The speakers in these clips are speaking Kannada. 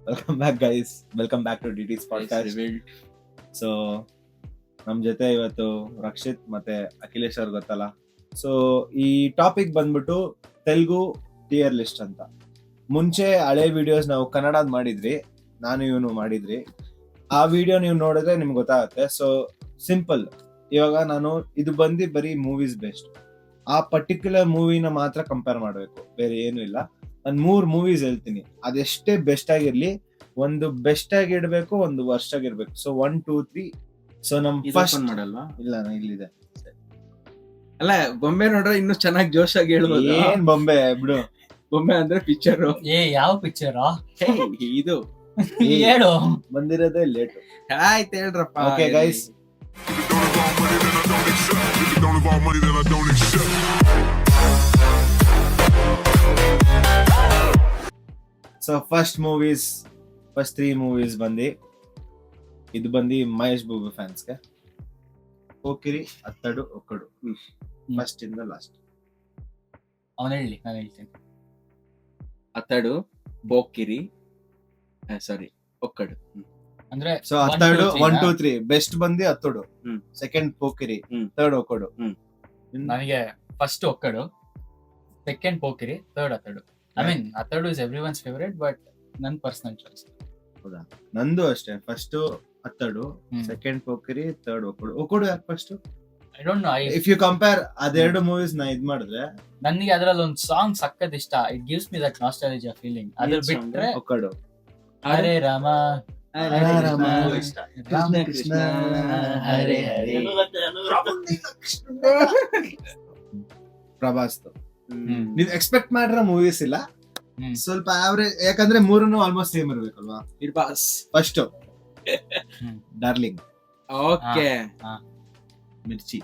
Welcome back guys, welcome back to ಡಿಟಿಸ್ ಪಾಡ್ಕಾಸ್ಟ್. ಸೊ ನಮ್ ಜೊತೆ ಇವತ್ತು ರಕ್ಷಿತ್ ಮತ್ತೆ ಅಖಿಲೇಶ್ ಅವ್ರು ಗೊತ್ತಲ್ಲ. ಸೊ ಈ ಟಾಪಿಕ್ ಬಂದ್ಬಿಟ್ಟು ತೆಲುಗು ಟಿಯರ್ ಲಿಸ್ಟ್ ಅಂತ. ಮುಂಚೆ ಹಳೆ ವಿಡಿಯೋಸ್ ನಾವು ಕನ್ನಡದ್ ಮಾಡಿದ್ರಿ, ನಾನು ಇವನು ಮಾಡಿದ್ರಿ. ಆ ವಿಡಿಯೋ ನೀವು ನೋಡಿದ್ರೆ ನಿಮ್ಗೆ ಗೊತ್ತಾಗುತ್ತೆ. ಸೊ ಸಿಂಪಲ್, ಇವಾಗ ನಾನು ಇದು ಬಂದು ಬರೀ ಮೂವೀಸ್ ಬೆಸ್ಟ್, ಆ ಪರ್ಟಿಕ್ಯುಲರ್ ಮೂವಿನ ಮಾತ್ರ ಕಂಪೇರ್ ಮಾಡಬೇಕು, ಬೇರೆ ಏನು ಇಲ್ಲ. ನಾನು 3 ಮೂವೀಸ್ ಹೇಳ್ತೀನಿ, ಅದೆಷ್ಟೇ ಬೆಸ್ಟ್ ಆಗಿರ್ಲಿ, ಒಂದು ಬೆಸ್ಟ್ ಆಗಿ ಇಡ್ಬೇಕು, ಒಂದು ವರ್ಷ ಆಗಿರ್ಬೇಕು. ಸೊ 1, 2, 3. ಸೊ ನಮ್ ಫಸ್ಟ್ ಮಾಡಲ್ವಾ? ಇಲ್ಲ, ಇಲ್ಲಿದೆ. ಅಲ್ಲ, ಬೊಂಬೆ ನೋಡ್ರೆ ಇನ್ನು ಚೆನ್ನಾಗಿ ಜೋಶಾಗಿ ಹೇಳ್ಬೋದು. ಏನ್ ಬೊಂಬೆ ಬಿಡು, ಬೊಂಬೆ ಅಂದ್ರೆ ಪಿಕ್ಚರ್. ಯಾವ ಪಿಕ್ಚರ್ ಇದು ಹೇಳು. ಬಂದಿರೋದೇ ಲೇಟು. ಆಯ್ತು ಹೇಳ್ರಪ್ಪ. Okay guys, so first 3 movies ಬಂದು, ಇದು ಬಂದು ಮಹೇಶ್ ಬಾಬು ಫ್ಯಾನ್ಸ್ಗೆ. ಪೋಕಿರಿ, ಅತ್ತಡು, ಒಕ್ಕಡು, ಫಸ್ಟ್ ಇಂದ ಲಾಸ್ಟ್. ಅವನು ಹೇಳಿ, ನಾನು ಹೇಳ್ತೀನಿ. ಅತ್ತಡು, ಬೋಕಿರಿ, ಸಾರಿ ಒಕ್ಕಡು. ಅಂದ್ರೆ ಸೊ ಅತ್ತಡು 1, 2, 3 ಬೆಸ್ಟ್ ಬಂದು ಅತ್ತಡು, ಹ್ಮ್. Second Pokiri, third Okkadu. ನನಗೆ first Okkadu, second Pokiri, third Athadu. I mean Athadu is everyone's favourite, but ನನ್ ಪರ್ಸನಲ್ ಚಾಯ್ಸ್. ಹೌದಾ? ನಂದು ಅಷ್ಟೇ, first Athadu, second Pokiri, third Okkadu. Okkadu ಯಾಕೆ first? I don't know. If you compare ಅದೆರಡು ಮೂವೀಸ್ ನ ಇದ್ ಮಾಡಿದ್ರೆ, ನನಗೆ ಅದ್ರಲ್ಲಿ ಒಂದು ಸಾಂಗ್ ಸಕ್ಕತ್ ಇಷ್ಟ. It gives me that nostalgia feeling. ಅದ್ರ ಬಿಟ್ರೆ ಒಕ್ಕಡು, ಹರೇ ರಾಮ ಹರೇ ರಾಮ, ಇಷ್ಟ. ರಾಮ ಕೃಷ್ಣ ಹರೇ ಹರೇ, ಪ್ರಭಾಸ್. ನೀವ್ ಎಕ್ಸ್ಪೆಕ್ಟ್ ಮಾಡಿರೋ ಮೂವೀಸ್ ಇಲ್ಲ, ಸ್ವಲ್ಪ ಆವರೇಜ್. ಯಾಕಂದ್ರೆ ಮೂರನ್ನು ಆಲ್ಮೋಸ್ಟ್ ಸೇಮ್ ಇರ್ಬೇಕಲ್ವಾ? ಇರ್ಬಾಸ್. First darling, okay. Mirchi,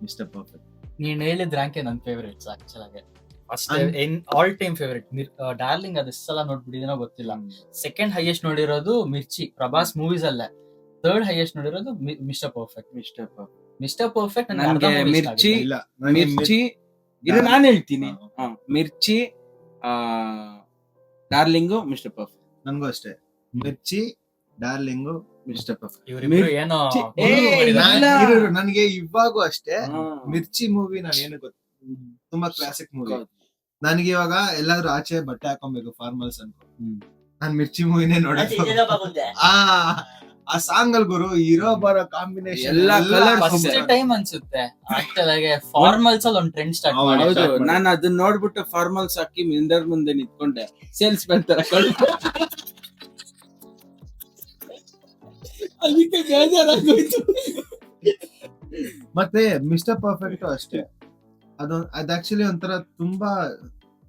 mister perfect. ನೀನ್ ಹೇಳಿದ ರ್ಯಾಂಕೆ ನನ್ ಫೇವರೇಟ್ಸ್ ಆಕ್ಚುಲ್ ಆಗಿ. First all time favourite darling. ಅದು ಎಷ್ಟು ಸಲ ನೋಡ್ಬಿಟ್ಟಿದ್ದೀನೋ ಗೊತ್ತಿಲ್ಲ. ಸೆಕೆಂಡ್ ಹೈಯೆಸ್ಟ್ ನೋಡಿರೋದು ಮಿರ್ಚಿ, ಪ್ರಭಾಸ್ ಮೂವೀಸ್ ಅಲ್ಲೇ. ಥರ್ಡ್ ಹೈಯೆಸ್ಟ್ ನೋಡಿರೋದು ಮಿಸ್ಟರ್ ಪರ್ಫೆಕ್ಟ್. ಮಿಸ್ಟರ್ ಪರ್ಫೆಕ್ಟ್ ನನಗೆ ಮಿರ್ಚಿ, ಇಲ್ಲ, ಮಿರ್ಚಿ ಇದು ನಾನು ಹೇಳ್ತೀನಿ. Mirchi, darling, mister perfect. ನನ್ಗೂ ಅಷ್ಟೇ, ಮಿರ್ಚಿ, ಡಾರ್ಲಿಂಗು, ಮಿಸ್ಟರ್ ಪರ್ಫೆಕ್ಟ್. ಇವರಿಬ್ರು ಏನೋ ನನಗೆ ಇವಾಗೂ ಅಷ್ಟೇ ಮಿರ್ಚಿ ಮೂವಿ ನಾನು ಏನು ಗೊತ್ತ, ತುಂಬಾ ಕ್ಲಾಸಿಕ್ ಮೂವಿ. ನನಗೆ ಇವಾಗ ಎಲ್ಲಾದ್ರೂ ಆಚೆ ಬಟ್ಟೆ ಹಾಕೊಬೇಕು, ಫಾರ್ಮಲ್ಸ್ ಅನ್ಕೊ, ನಾನ್ ಮಿರ್ಚಿ ಮೂವಿನೇ ನೋಡೋದು. ಆ ಸಾಂಗ್ ಅಲ್ಲಿ ಗುರು ಹೀರೋ ಬರೋ ಕಾಂಬಿನೇಷನ್ ಎಲ್ಲ colours ಫಸ್ಟ್ ಟೈಮ್ ಅನ್ಸುತ್ತೆ ಆಕ್ಚುಲ್ ಆಗಿ ಫಾರ್ಮಲ್ಸ್ ಅಲ್ಲಿ ಒಂದು ಟ್ರೆಂಡ್ ಸ್ಟಾರ್ಟ್ ಹೌದು, ಮಾಡಿದ್ರು. ನಾನು ಅದನ್ನ ನೋಡ್ಬಿಟ್ಟು ಫಾರ್ಮಲ್ಸ್ ಹಾಕಿ ಮಿಂದರ್ ಮುಂದೆ ನಿಂತ್ಕೊಂಡೆ, ಸೇಲ್ಸ್ ಮ್ಯಾನ್ ತರ ಅದಕ್ಕೆ ಬೇಜಾರಾಗೋಯ್ತು. ಮತ್ತೆ ಮಿಸ್ಟರ್ ಪರ್ಫೆಕ್ಟ್ ಅಷ್ಟೇ, ಅದು ಆಕ್ಚುಲಿ ಒಂಥರ ತುಂಬಾ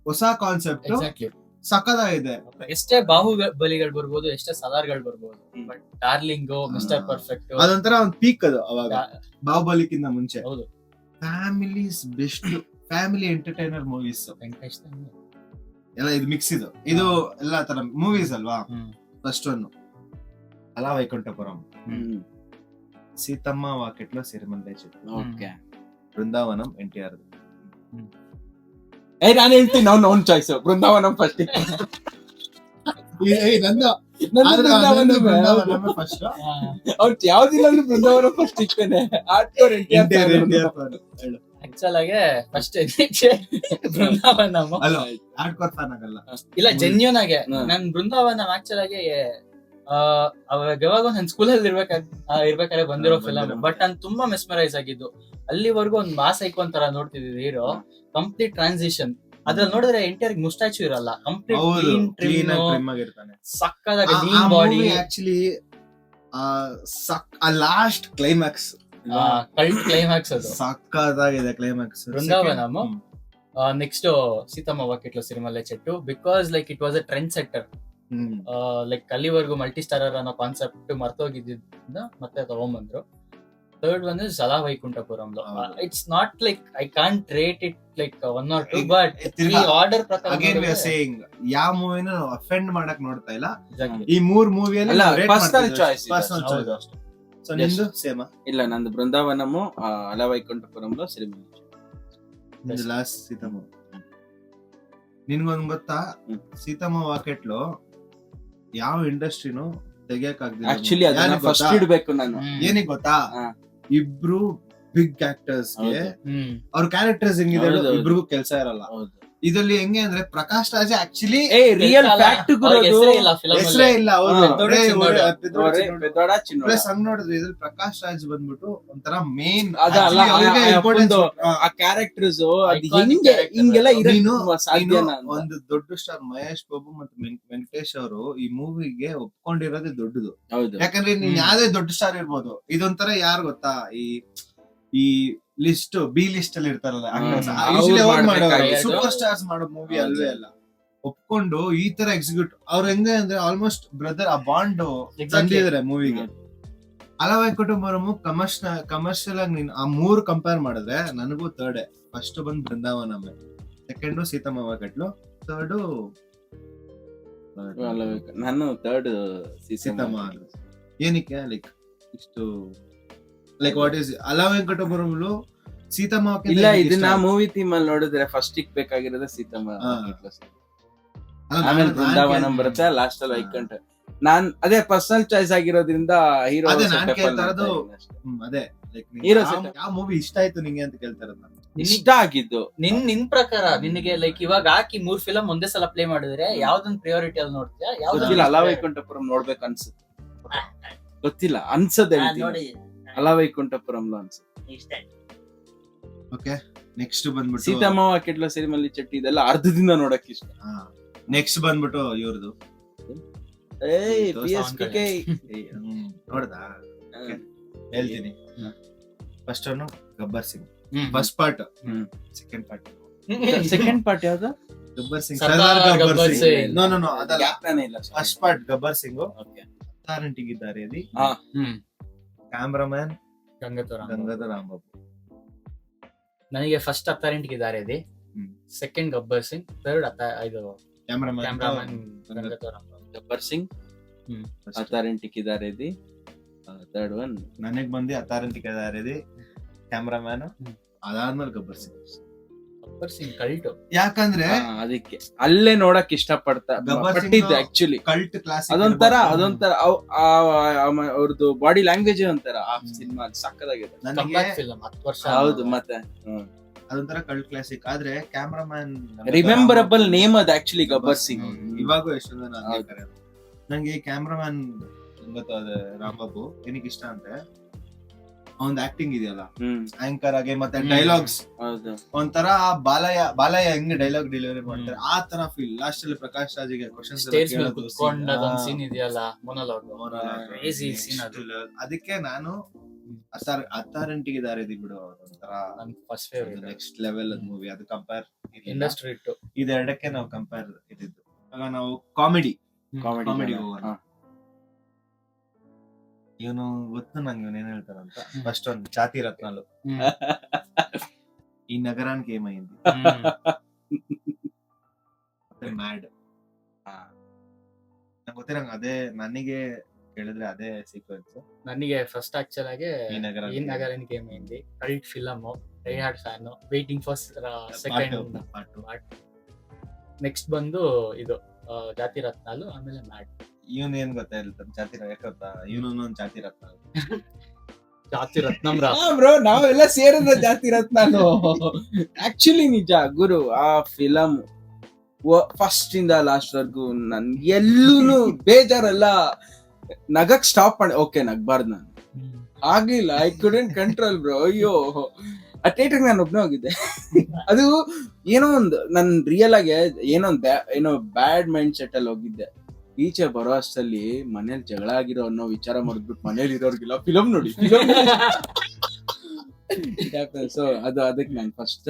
ಹೊಸ ಕಾನ್ಸೆಪ್ಟ್, ಎಕ್ಸಾಕ್ಟ್ಲಿ. ಸಕ್ಕದಾಗಿದೆ. ಎಷ್ಟೇ ಬಾಹುಬಲಿಗಳು ಬರ್ಬೋದು, ಎಷ್ಟೇ ಸಲಾರ್ಗಳು ಬರ್ಬೋದು, ಬಟ್ ಡಾರ್ಲಿಂಗ್, ಮಿಸ್ಟರ್ ಪರ್ಫೆಕ್ಟ್ ಅದೊಂಥರ ಒಂದು ಪೀಕ್ ಅದು. ಅವಾಗ ಬಾಹುಬಲಿಕ್ಕಿಂತ ಮುಂಚೆ ಹೌದು. Families best, family entertainer movies Venkatesh ಎಲ್ಲ ಇದು ಮಿಕ್ಸ್. ಇದು ಎಲ್ಲಾ ತರ ಮೂವೀಸ್ ಅಲ್ವಾ. ಫಸ್ಟ್ ಒನ್ ಅಲಾ ವೈಕುಂಠಪುರಂ, ಸೀತಮ್ಮ ವಾಕೆಟ್ಲು ಸಿರಿಮಲ್ಲೆ ಚೆಟ್ಟು, ಓಕೆ. ಬೃಂದಾವನಂ NTR. ನಾನು ಹೇಳ್ತೀನಿ, ಅವ್ನ ಚಾಯ್ಸ್ ಬೃಂದಾವನಂ ಫಸ್ಟ್. ಫಸ್ಟ್ ಅವ್ರು ಯಾವ್ದಿಲ್ಲ ಅಂದ್ರೆ ಬೃಂದಾವನಂ ಫಸ್ಟ್ ಇಕ್ಕೇನೆ. ಆಕ್ಚುಲ್ ಆಗಿ ಫಸ್ಟ್ ಬೃಂದಾವನಂ ಹಾರ್ಡ್ಕೋರ್ ಫ್ಯಾನ್ ಆಗಲ್ಲ. ಇಲ್ಲ, ಜೆನ್ಯೂನ್ ಆಗಿ ನನ್ ಬೃಂದಾವನಂ ಆಕ್ಚುಲ್ ಆಗಿ ಅವಾಗ ಯಾವಾಗ ನನ್ ಸ್ಕೂಲಲ್ಲಿ ಇರ್ಬೇಕಾದ್ರೆ ಬಂದಿರೋ ಫಿಲಮ್. ಬಟ್ ನಾನು ತುಂಬಾ ಮೆಸ್ಮರೈಸ್ ಆಗಿದ್ದು. ಅಲ್ಲಿವರೆಗೂ ಒಂದ್ ಮಾಸ್ ಐಕಾನ್ ತರ ನೋಡ್ತಿದ್ದೆ ಹೀರೋ, ಕಂಪ್ಲೀಟ್ ಟ್ರಾನ್ಸಿಷನ್. ಅದ್ರಲ್ಲಿ ನೋಡಿದ್ರೆ NTR ಮುಸ್ಟಾಚು ಇರಲ್ಲ, ಕಂಪ್ಲೀಟ್ ಕ್ಲೀನ್ ಆಗಿರ್ತಾನೆ, ಸಕ್ಕದಾಗಿ lean body. Actually last climax, cult climax ಅದು ಸಕ್ಕದಾಗಿದೆ climax. Brindavanam. Next Seethamma Vakitlo Sirimalle Chettu, because like it was a trend setter. Like ಅಲ್ಲಿವರೆಗೂ ಮಲ್ಟಿ ಸ್ಟಾರರ್ ಅನ್ನೋ ಕಾನ್ಸೆಪ್ಟ್ ಮರ್ತೋಗಿದ್ದ ಮತ್ತೆ ತಗೊಂಡ್ಬಂದ್ರು. Third one is Ala Vaikunthapuram. It's not like I can't rate it like 1 or 2, but ಈ ಆರ್ಡರ್ ಪ್ರಕಾರ ಯಾವ ಮೂವಿನ ಅಫೆಂಡ್ ಮಾಡಕ್ ನೋಡ್ತಾ ಇಲ್ಲ. ಈ 3 ಮೂವಿಯಲ್ಲಿ ಪರ್ಸನಲ್ ಚಾಯ್ಸ್. ಸೊ ನಿಮ್ದು ಸೇಮಾ? ಇಲ್ಲ, ನಂದು ಬೃಂದಾವನಮು, ಅಲಾ ವೈಕುಂಠಪುರಂలో ಸಿರಿಮಲ್ಲೆ. ಲಾಸ್ಟ್ ಸೀತಮ್ಮ. ನಿನ್ಗೊಂದ್ ಗೊತ್ತಾ, ಸೀತಮ್ಮ ವಾಕೆಟ್ಲು ಯಾವ ಇಂಡಸ್ಟ್ರಿನೂ ತೆಗಿಯಕ್ಕಾಗ್ದಿಲ್ಲ. ಆಕ್ಚುಲಿ ಅದನ್ನ ಫಸ್ಟ್ ಇಡ್ಬೇಕು ನಾನು. ಏನಿಗೆ ಗೊತ್ತಾ, ಹಾ. ಇಬ್ರು ಬಿಗ್ ಆಕ್ಟರ್ಸ್ ಗೆ ಹೌದು. ಅವ್ರ ಕ್ಯಾರೆಕ್ಟರ್ಸ್ ಹೆಂಗಿದೆ ಹೌದು, ಹೌದು. ಇಬ್ರಿಗೂ ಕೆಲಸ ಇರಲ್ಲ. ಹೌದು. ಇದ್ರಲ್ಲಿ ಹೆಂಗೆ ಅಂದ್ರೆ Prakash Raj actually real fact ಹೆಸರೇ ಇಲ್ಲ film ಹೆಸರೇ ಅಲ್ಲಿ. ಇಲ್ಲ. ದೊಡ್ಡ ಚಿನ್ನೋಡು. ಪ್ಲಸ್ ಹಂಗ್ ನೋಡಿದ್ರೆ ಇದ್ರಲ್ಲಿ ಪ್ರಕಾಶ್ ರಾಜ್ ಬಂದ್ಬಿಟ್ಟು ಒಂಥರ ಮೇನ್ ಅದಲ್ಲ ಆ ಕ್ಯಾರೆಕ್ಟರ್ಸ್ ಹಿಂಗೆಲ್ಲ ಇರೋದು ಸಾಧ್ಯನಾ ಅಂತ. ಒಂದು ದೊಡ್ಡ ಸ್ಟಾರ್ ಮಹೇಶ್ ಬಾಬು ಮತ್ತೆ ವೆಂಕಟೇಶ್ ಅವರು ಈ ಮೂವಿಗೆ ಒಪ್ಕೊಂಡಿರೋದೇ ದೊಡ್ಡದು. ಹೌದು. ಯಾಕಂದ್ರೆ ನೀನ್ ಯಾವ್ದೇ ದೊಡ್ಡ ಸ್ಟಾರ್ ಇರ್ಬೋದು, ಇದೊಂಥರ ಯಾರು ಗೊತ್ತಾ, ಈ ಲಿಸ್ಟ್ ಬಿ ಲಿಸ್ಟ್ ಅಲ್ಲಿ ಇರ್ತಾರಲ್ಲ ಸೂಪರ್ ಸ್ಟಾರ್ಸ್ ಮಾಡೋ ಮೂವಿ ಅಲ್ವೇ ಅಲ್ಲ. ಒಪ್ಕೊಂಡು ಈ ತರ ಎಕ್ಸಿಕ್ಯೂಟ್ ಅವ್ರು ಹೆಂಗೆ ಅಂದ್ರೆ ಆಲ್ಮೋಸ್ಟ್ ಬ್ರದರ್ ಆ ಬಾಂಡ್ ತಂದಿದ್ದಾರೆ ಮೂವಿಗೆ. ಅಲವೈ ಕುಟುಂಬರಮು ಕಮರ್ಷಿಯಲ್ ಆಗಿ ನೀನ್ ಆ ಮೂರು ಕಂಪೇರ್ ಮಾಡಿದ್ರೆ ನನಗೂ ಥರ್ಡ್. ಫಸ್ಟ್ ಬಂದ್ ಬೃಂದಾವನಮ್ಮೆ, ಸೆಕೆಂಡ್ ಸೀತಮ್ಮ ಕಟ್ಲು, ಥರ್ಡ್ ನಾನು ಥರ್ಡ್ ಸೀತಮ್ಮ. ಏನಕ್ಕೆ ಲೈಕ್ ಇಷ್ಟು ಲೈಕ್ ವಾಟ್ ಈಸ್ ಅಲಾ ವೆಂಕಟಪುರಮ್ಲು ಸೀತಮ್ಮ ಇಲ್ಲ, ಇದನ್ನ ಮೂವಿ ಥೀಮ್ ಅಲ್ಲಿ ನೋಡಿದ್ರೆ ಫಸ್ಟ್ ಬೇಕಾಗಿರೋದು ಸೀತಮ್ಮ, ಆಮೇಲೆ ಬೃಂದಾವನ ಬರುತ್ತೆ, ಲಾಸ್ಟ್ ಅಲ್ಲಿ ವೈಕಂಠ. ನಾನ್ ಅದೇ ಪರ್ಸನಲ್ ಚಾಯ್ಸ್ ಆಗಿರೋದ್ರಿಂದ ಹೀರೋ ಅದೇ ನಾನ್ ಕೇಳ್ತಾ ಇರೋದು. ಅದೇ Hero ಯಾವ ಮೂವಿ ಇಷ್ಟ ಆಯ್ತು ನಿಂಗೆ ಅಂತ ಕೇಳ್ತಾ ಇರೋದು ನಾನು. ಇಷ್ಟ ಆಗಿದ್ದು. ನಿನ್ ಪ್ರಕಾರ ನಿನಗೆ ಲೈಕ್ ಇವಾಗ ಹಾಕಿ 3 ಫಿಲಂ ಒಂದೇ ಸಲ ಪ್ಲೇ ಮಾಡಿದ್ರೆ ಯಾವ್ದೊಂದು ಪ್ರಿಯಾರಿಟಿ ಅಲ್ಲಿ ನೋಡ್ತೀಯಾ? ಗೊತ್ತಿಲ್ಲ, ಅಲಾ ವೈಕುಂಠಪುರಂ ನೋಡ್ಬೇಕು ಅನ್ಸುತ್ತೆ. ಗೊತ್ತಿಲ್ಲ ಅನ್ಸದೆ ಅಲಾ ವೈಕುಂಠಪುರಂలో ಅನ್ಸುತ್ತೆ. ಓಕೆ, ನೆಕ್ಸ್ಟ್ ಬಂದ್ಬಿಟ್ಟು ಸೀತಮ್ಮ ಕೆಟ್ಲ ಸಿರಿಮಲ್ಲಿ ಚಟ್ಟಿ ಇದೆಲ್ಲ ಅರ್ಧದಿಂದ ನೋಡಕ್ ಇಷ್ಟ. ನೆಕ್ಸ್ಟ್ ಬಂದ್ಬಿಟ್ಟು ಇವ್ರದ್ದು PSPK ನೋಡ್ದಾ? ಹೇಳ್ತೀನಿ. ಫಸ್ಟ್ ಅವನು Gabbar Singh first part, second part ಯಾವ್ದು? ಗಬ್ಬರ್ ಸಿಂಗ್, ಸರ್ದಾರ್ ಗಬ್ಬರ್ ಸಿಂಗ್. ನೋ ಅದಲ್ಲ. ಜ್ಞಾಪಕನೇ ಇಲ್ಲ. First part Gabbar Singh, ಅತ್ತಾರಂಟಿಗಿದ್ದಾರೆ cameraman Gangadhara Rambabu. ನನಗೆ ಫಸ್ಟ್ ಅತ್ತಾರಿಂಟಿಗಿದ್ದಾರೆ ಇದೆ, ಸೆಕೆಂಡ್ ಗಬ್ಬರ್ ಸಿಂಗ್, ಥರ್ಡ್ ಇದು cameraman Gangadhara Gabbar Singh, ಅತ್ತಾರಿಂಟಿಗಿದ್ದಾರೆ third one ನನಗ್ ಬಂದು ಅತ್ತಾರಂಟಿಗಿದ್ದಾರೆ ಕ್ಯಾಮ್ರಾಮನ್, ಅದಾದ್ಮೇಲೆ ಗಬ್ಬರ್ ಸಿಂಗ್. ಕಲ್ಟ್, ಯಾಕಂದ್ರೆ ಅದಕ್ಕೆ ಅಲ್ಲೇ ನೋಡಕ್ ಇಷ್ಟಪಡ್ತಾ ಪಟ್ಟಿದ್ದು ಆಕ್ಚುಲಿ ಕಲ್ಟ್ ಕ್ಲಾಸ್. ಅದೊಂಥರ ಅವ್ರದ್ದು ಬಾಡಿ ಲ್ಯಾಂಗ್ವೇಜ್ ಒಂಥರ ಆ ಸಿನಿಮಾ ಸಕ್ಕದಾಗಿದೆ. ಹೌದು, ಮತ್ತೆ ಅದೊಂಥರ ಕಲ್ಟ್ ಕ್ಲಾಸಿಕ್. ಆದ್ರೆ ಕ್ಯಾಮ್ರಾಮನ್ ರಿಮೆಂಬರಬಲ್ ನೇಮ್ ಅದು ಆಕ್ಚುಲಿ ಗಬ್ಬರ್ ಸಿಂಗ್. ಇವಾಗೂ ಎಷ್ಟೊಂದು ನಂಗೆ ಕ್ಯಾಮ್ರಾಮನ್ ರಾಂಬಾಬು ಏನಕ್ಕೆ ಇಷ್ಟ ಅಂದ್ರೆ ಅವನ್ ಆಕ್ಟಿಂಗ್ ಇದೆಯಲ್ಲ, ಆಂಕರ್ ಆಗಿ ಮತ್ತೆ ಡೈಲಾಗ್ಸ್ ಒಂಥರ ಬಾಲಯ್ಯ ಹೆಂಗ್ ಡೈಲಾಗ್ ಡೆಲಿವರಿ ಮಾಡ್ತಾರೆ ಆ ತರ ಫೀಲ್. ಲಾಸ್ಟ್ ಅಲ್ಲಿ ಪ್ರಕಾಶ್ ರಾಜ್ಗೆ ಕ್ವಶನ್ಸ್ ಅದಕ್ಕೆ ನಾನು ಅತ್ತಾರಂಟಿಗಿದ್ದಾರೆ ಬಿಡು ಒಂಥರ ನೆಕ್ಸ್ಟ್ ಲೆವೆಲ್ ಮೂವಿ. ಅದು ಕಂಪೇರ್ ಇಂಡಸ್ಟ್ರಿ ಇದೆರಡಕ್ಕೆ ನಾವು ಕಂಪೇರ್ ಇದ್ದಿದ್ದು. ಆಗ ನಾವು ಕಾಮಿಡಿ ಹೋಗೋಣ. ಇವನು ಗೊತ್ತು ನಂಗೆ ಇವನ್ ಏನ್ ಹೇಳ್ತಾರಂತ. ಫಸ್ಟ್ ಒಂದು ಚಾತಿ ರತ್ನಾಲು, ಈ ನಗರಾనికి ఏమైంది, ಮ್ಯಾಡ್. ನಂಗೆ ಗೊತ್ತಿರಂಗ ಅದೇ ನನಗೆ ಕೇಳಿದ್ರೆ ಅದೇ ಸೀಕ್ವೆನ್ಸ್. ನನಗೆ ಫಸ್ಟ್ ಆಕ್ಚುಲ್ ಆಗಿ ಈ ನಗರಾనికి ఏమైంది cult film, dye hard fan, waiting for second part. Next ಬಂದು ಇದು ಜಾತಿ ರತ್ನಾಲು, ಆಮೇಲೆ ಮ್ಯಾಡ್. ಇವನ್ ಏನ್ ಗೊತ್ತಾ ಹೇಳ್ತಾನೆ ಜಾತಿ ಯಾಕಂತ, ಇವನು ಜಾತಿ ರತ್ನ ಜಾತಿ ರತ್ನಂ ಬ್ರೋ. ನಾವೆಲ್ಲ ಸೇರಿದ ಜಾತಿ ರತ್ನಾಲು ಆಕ್ಚುಲಿ ನಿಜ ಗುರು. ಆ ಫಿಲಮ್ ಫಸ್ಟ್ ಇಂದ ಲಾಸ್ಟ್ ವರ್ಗು ನನ್ ಎಲ್ಲೂ ಬೇಜಾರಲ್ಲ. ನಗಕ್ ಸ್ಟಾಪ್ ಮಾಡಿ ಓಕೆ ನಗ್ಬಾರ್ದು ನಾನು, ಆಗಿಲ್ಲ. I couldn't control bro. ಅಯ್ಯೋ, ಆ ಥಿಯೇಟರ್ಗೆ ನಾನು ಒಬ್ನೇ ಹೋಗಿದ್ದೆ. ಅದು ಏನೋ ಒಂದು ನನ್ ರಿಯಲ್ ಆಗಿ ಏನೋ ಬ್ಯಾಡ್ ಮೈಂಡ್ ಸೆಟ್ ಅಲ್ಲಿ ಹೋಗಿದ್ದೆ. ಈಚೆ ಬರೋ ಅಷ್ಟಲ್ಲಿ ಮನೇಲಿ ಜಗಳ ಆಗಿರೋ ಅನ್ನೋ ವಿಚಾರ ಮಾಡಿದ್ಬಿಟ್ಟು ಮನೇಲಿ ಇರೋರ್ಗಿಲ್ಲ ಫಿಲಮ್ ನೋಡಿ. ಸೊ ಅದಕ್ಕೆ ನಾನು ಫಸ್ಟ್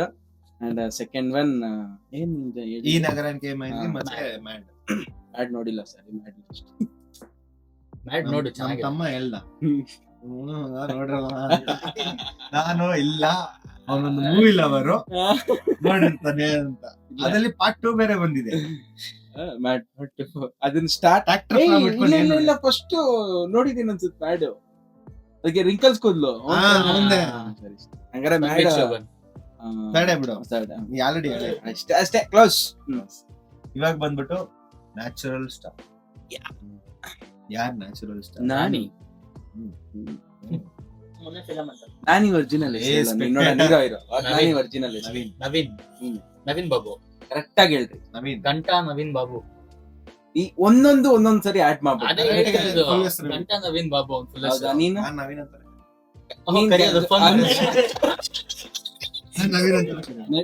ಅಂಡ್ ಸೆಕೆಂಡ್ ಒನ್ ಏನ್ ಈ ನಗರಾనికి ఏమైంది ಮತ್ತೆ ಮ್ಯಾಡ್ ನೋಡಿಲ್ಲ ಸರ್. ಮ್ಯಾಡ್ ನೋಡಿ ಚೆನ್ನಾಗಿದೆ. ತಮ್ಮ ಹೇಳ್ದ ನೋಡ್ರಲ್ಲ, ನಾನು ಇಲ್ಲ ಅವನೊಂದು ಮೂವಿ ಲವರು ನೋಡಿರ್ತಾನೆ ಅಂತ. ಅದ್ರಲ್ಲಿ ಪಾರ್ಟ್ 2 ಬೇರೆ ಬಂದಿದೆ. ಅದನ್ನ ಸ್ಟಾರ್ಟ್ ಇಲ್ಲ ಫಸ್ಟ್ ನೋಡಿದೀನಿ ಅನ್ಸುತ್ತೆ ಮ್ಯಾಡ್. ಅದಕ್ಕೆ ರಿಂಕಲ್ಸ್ ಕೂದ್ಲು ಹಂಗಾರೆ ಬೇಡ ಬಿಡು, ಆಲ್ರೆಡಿ ಅಷ್ಟೇ ಕ್ಲೋಸ್. ಇವಾಗ ಬಂದ್ಬಿಟ್ಟು ನ್ಯಾಚುರಲ್ ಸ್ಟಾರ್ ಯಾರ್ ನ್ಯಾಚುರಲ್ ಇಷ್ಟ? ನಾನಿ ಮೊನ್ನೆ ಫಿಲಮ್ ಅಂತ ನಾನಿ ಒರಿಜಿನಲ್ ನಾನಿ ಒರಿಜಿನಲ್ ನವೀನ್ ನವೀನ್ ಬಾಬು ಕರೆಕ್ಟ್ ಆಗಿ ಹೇಳ್ರಿ. ನವೀನ್ ಗಂಟಾ ನವೀನ್ ಬಾಬು. ಈ ಒಂದೊಂದ್ ಸರಿ ಆಡ್ ಅದೇ ಮಾಡ್ಬಿಟ್ಟು ಹೇಳ್ತಿರೋದು. full ಹೆಸ್ರು. ಗಂಟಾ ನವೀನ್ ಬಾಬು ಅವ್ನ್ full ಹೌದಾ ಹೆಸ್ರು. ನೀನು ನಾನ್ ನವೀನ್ ಅಂತಾರೆ. ಅವ್ನ್ ಕರೆಯೋದು phone ನೀನ್ ಮಾಡಿ. ನವೀನ್ ಅಂತಾರೆ.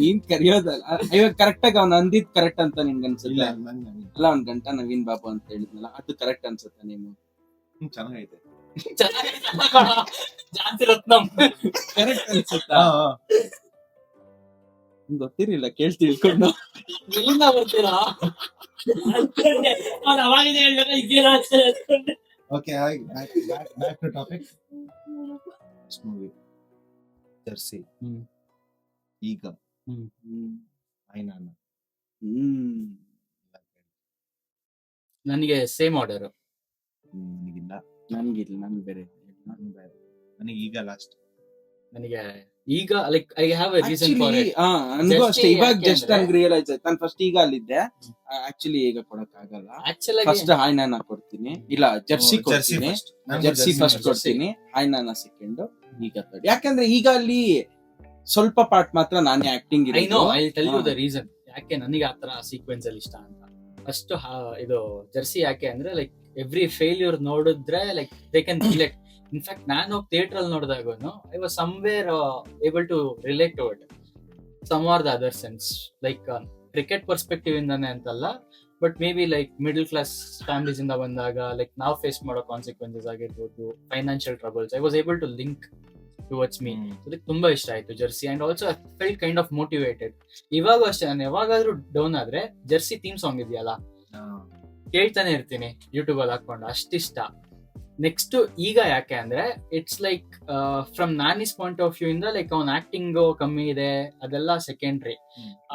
ನೀನ್ ಕರಿಯೋದಲ್ಲ ಇವಾಗ ಕರೆಕ್ಟ್ ಆಗಿ ಅವ್ನ್ ಅಂದಿದ್ ಕರೆಕ್ಟ್ ಅಂತ ನಿನ್ಗೆ ಇಲ್ಲ ಅನ್ಸುತ್ತೆ? ನನ್ ನವೀನ್. ಅಲ್ಲ ಅವ್ನ್ ಗಂಟ ನವೀನ್ ಬಾಬು ಅಂತ ಹೇಳಿದ್ನಲ್ಲ ಅದು ಕರೆಕ್ಟ್ ಅನ್ಸುತ್ತೆ ನೀನು? ಚೆನ್ನಾಗೈತೆ. ಜಾಸ್ತಿ ರತ್ನಂ. ಕರೆಕ್ಟ್ ಅನ್ಸುತ್ತಾ? ಗೊತ್ತಿರಲಿಲ್ಲ ಕೇಳ್ ತಿಳ್ಕೊಂಡು. ಎಲ್ಲಿಂದ ಬರ್ತೀರಾ? ಅವ್ನು ಅವಾಗಿಂದ ಹೇಳ್ದಾಗ ಇದ್ದೀರಾ ಅಂತ ಹೇಳ್ಕೊಂಡೆ. Okay, back to topic. This movie. Jersey. ಈಗ. ಐನಾನ. ನನಗೆ ಸೇಮ್ ಆರ್ಡರ್. ನನಗಿಲ್ಲ. ನನ್ಗೆ ಬೇರೆ. ನನಗೆ ಈಗ ಲಾಸ್ಟ್. ನನಗೆ ಈಗ like I have A reason for it. ನನಗೂ ಅಷ್ಟೇ Just ಇವಾಗ ಯಾಕೆ ಜಸ್ಟ್ ಅಂದ್ರೆ- ನನ್ಗೆ ರಿಯಲೈಸ್ ಆಯ್ತು. ನಾನು ಫಸ್ಟ್ ಈಗ ಅಲ್ಲಿದ್ದೆ, ಆಕ್ಚುಲಿ ಈಗ ಕೊಡಕ್ ಆಗಲ್ಲ. ಆಕ್ಚುಲಿ ಫಸ್ಟ್ ಹಾಯ್ ನಾನ ಕೊಡ್ತೀನಿ, ಇಲ್ಲ ಜರ್ಸಿ ಕೊಡ್ತೀನಿ, ಜರ್ಸಿ ಫಸ್ಟ್ ಕೊಡ್ತೀನಿ, ಹಾಯ್ ನಾನ ಸೆಕೆಂಡ್, ಈಗ ಥರ್ಡ್. ಯಾಕಂದ್ರೆ ಈಗ ಅಲ್ಲಿ ಸ್ವಲ್ಪ ಪಾರ್ಟ್ ಮಾತ್ರ ನಾನೇ acting I know I tell you ಹಾ. ದ ರೀಸನ್ ಯಾಕೆ ನನಗೆ ಆತರ ಸೀಕ್ವೆನ್ಸ್ ಅಲ್ಲಿ ಇಷ್ಟ ಅಂತ. ಫಸ್ಟ್ ಇದು ಜರ್ಸಿ ಯಾಕೆ ಅಂದ್ರೆ ಲೈಕ್ ಎವ್ರಿ ಫೇಲ್ಯೂರ್ ನೋಡಿದ್ರೆ like they can relate. In fact ನಾನು ಥಿಯೇಟರ್ ಅಲ್ಲಿ ನೋಡಿದಾಗನು I was somewhere able to relate to it some or the other sense. Like cricket perspective ಇಂದಾನೆ ಅಂತಲ್ಲ, but maybe like middle class families ಇಂದ ಬಂದಾಗ ಲೈಕ್ ನಾವು ಫೇಸ್ ಮಾಡೋ ಕಾನ್ಸಿಕ್ವೆನ್ಸಸ್ ಆಗಿರ್ಬೋದು, financial troubles, I was able to link towards me. ಅದಕ್ಕೆ ತುಂಬಾ ಇಷ್ಟ ಆಯ್ತು Jersey. And also I felt kind of motivated. ಇವಾಗೂ ಅಷ್ಟೇ, ನಾನು ಯಾವಾಗಾದ್ರೂ ಡೌನ್ ಆದ್ರೆ ಜರ್ಸಿ ಥೀಮ್ ಸಾಂಗ್ ಇದೆಯಲ್ಲ ಕೇಳ್ತಾನೆ ಇರ್ತೀನಿ ಯೂಟ್ಯೂಬ್ ಅಲ್ಲಿ ಹಾಕೊಂಡು, ಅಷ್ಟಿಷ್ಟ. ನೆಕ್ಸ್ಟ್ ಈಗ ಯಾಕೆ ಅಂದ್ರೆ it's like from Nani's point of view ಇಂದ ಲೈಕ್ ಅವ್ನ ಆಕ್ಟಿಂಗ್ ಕಮ್ಮಿ ಇದೆ, ಅದೆಲ್ಲ ಸೆಕೆಂಡ್ರಿ.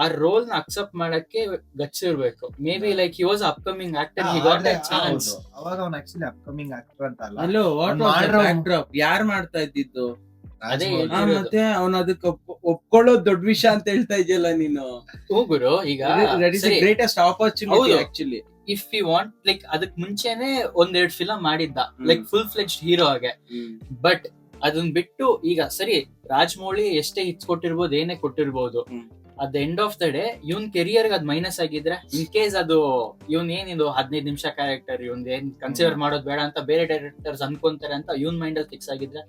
ಆ ರೋಲ್ ನ ಅಕ್ಸೆಪ್ಟ್ ಮಾಡಕ್ಕೆ ಗಟ್ಸ್ ಇರ್ಬೇಕು. May be like he was upcoming actor, he got A chance. ಅವಾಗ ಅವ್ನು ಆಕ್ಚುಲಿ ಅಪ್ಕಮಿಂಗ್ ಆಕ್ಟರ್ ಅಂತ ಅಲ್ಲ. ಹಲೋ ಅವ್ನ್ ಮಾಡ್ರೋ- ಯಾರು ಮಾಡ್ತಾ ಇದ್ದಿದ್ದು? ಅದೇ ರಾಜ್ಮೌಳಿ. ಹೇಳ್ತಿರೋದು. ಮತ್ತೆ ಅವನ ಅದಕ್ಕೆ ಒಪ್ಕೊಳ್ಳೋದು ದೊಡ್ಡ ವಿಷಯ ಅಂತ ಹೇಳ್ತಾ ಇದೆಯಲ್ಲ ನೀನು. ಹೋಗುರು ಈಗ ಸರಿ, ಗ್ರೇಟೆಸ್ಟ್ ಆಪರ್ಚುನಿಟಿ ಹೌದು. Actually. If you want like ಅದಕ್ ಮುಂಚೆನೆ ಒಂದೆರಡು ಫಿಲಂ ಮಾಡಿದ್ದ ಲೈಕ್ ಫುಲ್ ಫ್ಲೆಜ್ಡ್ ಹೀರೋ ಆಗಿ. ಬಟ್ ಅದನ್ ಬಿಟ್ಟು ಈಗ ಸರಿ, ರಾಜ್ಮೌಳಿ ಎಷ್ಟೇ ಹಿಟ್ಸ್ ಕೊಟ್ಟಿರ್ಬೋದು, ಏನೇ ಕೊಟ್ಟಿರ್ಬೋದು, at the end of the day ಇವನ್ ಕೆರಿಯರ್ ಅದ್ ಮೈನಸ್ ಆಗಿದ್ರೆ, ಇನ್ ಕೇಸ್ ಅದು ಇವನ್ ಏನಿದು 15 ನಿಮಿಷ ಕ್ಯಾರೆಕ್ಟರ್ ಇವನ್ ಏನ್ ಕನ್ಸಿಡರ್ ಮಾಡೋದ್ ಬೇಡ ಅಂತ ಬೇರೆ ಡೈರೆಕ್ಟರ್ಸ್ ಅನ್ಕೊಂತಾರೆ ಅಂತ ಇವನ್ ಮೈಂಡ್ ಅಲ್ಲಿ ಫಿಕ್ಸ್ ಆಗಿದ್ರೆ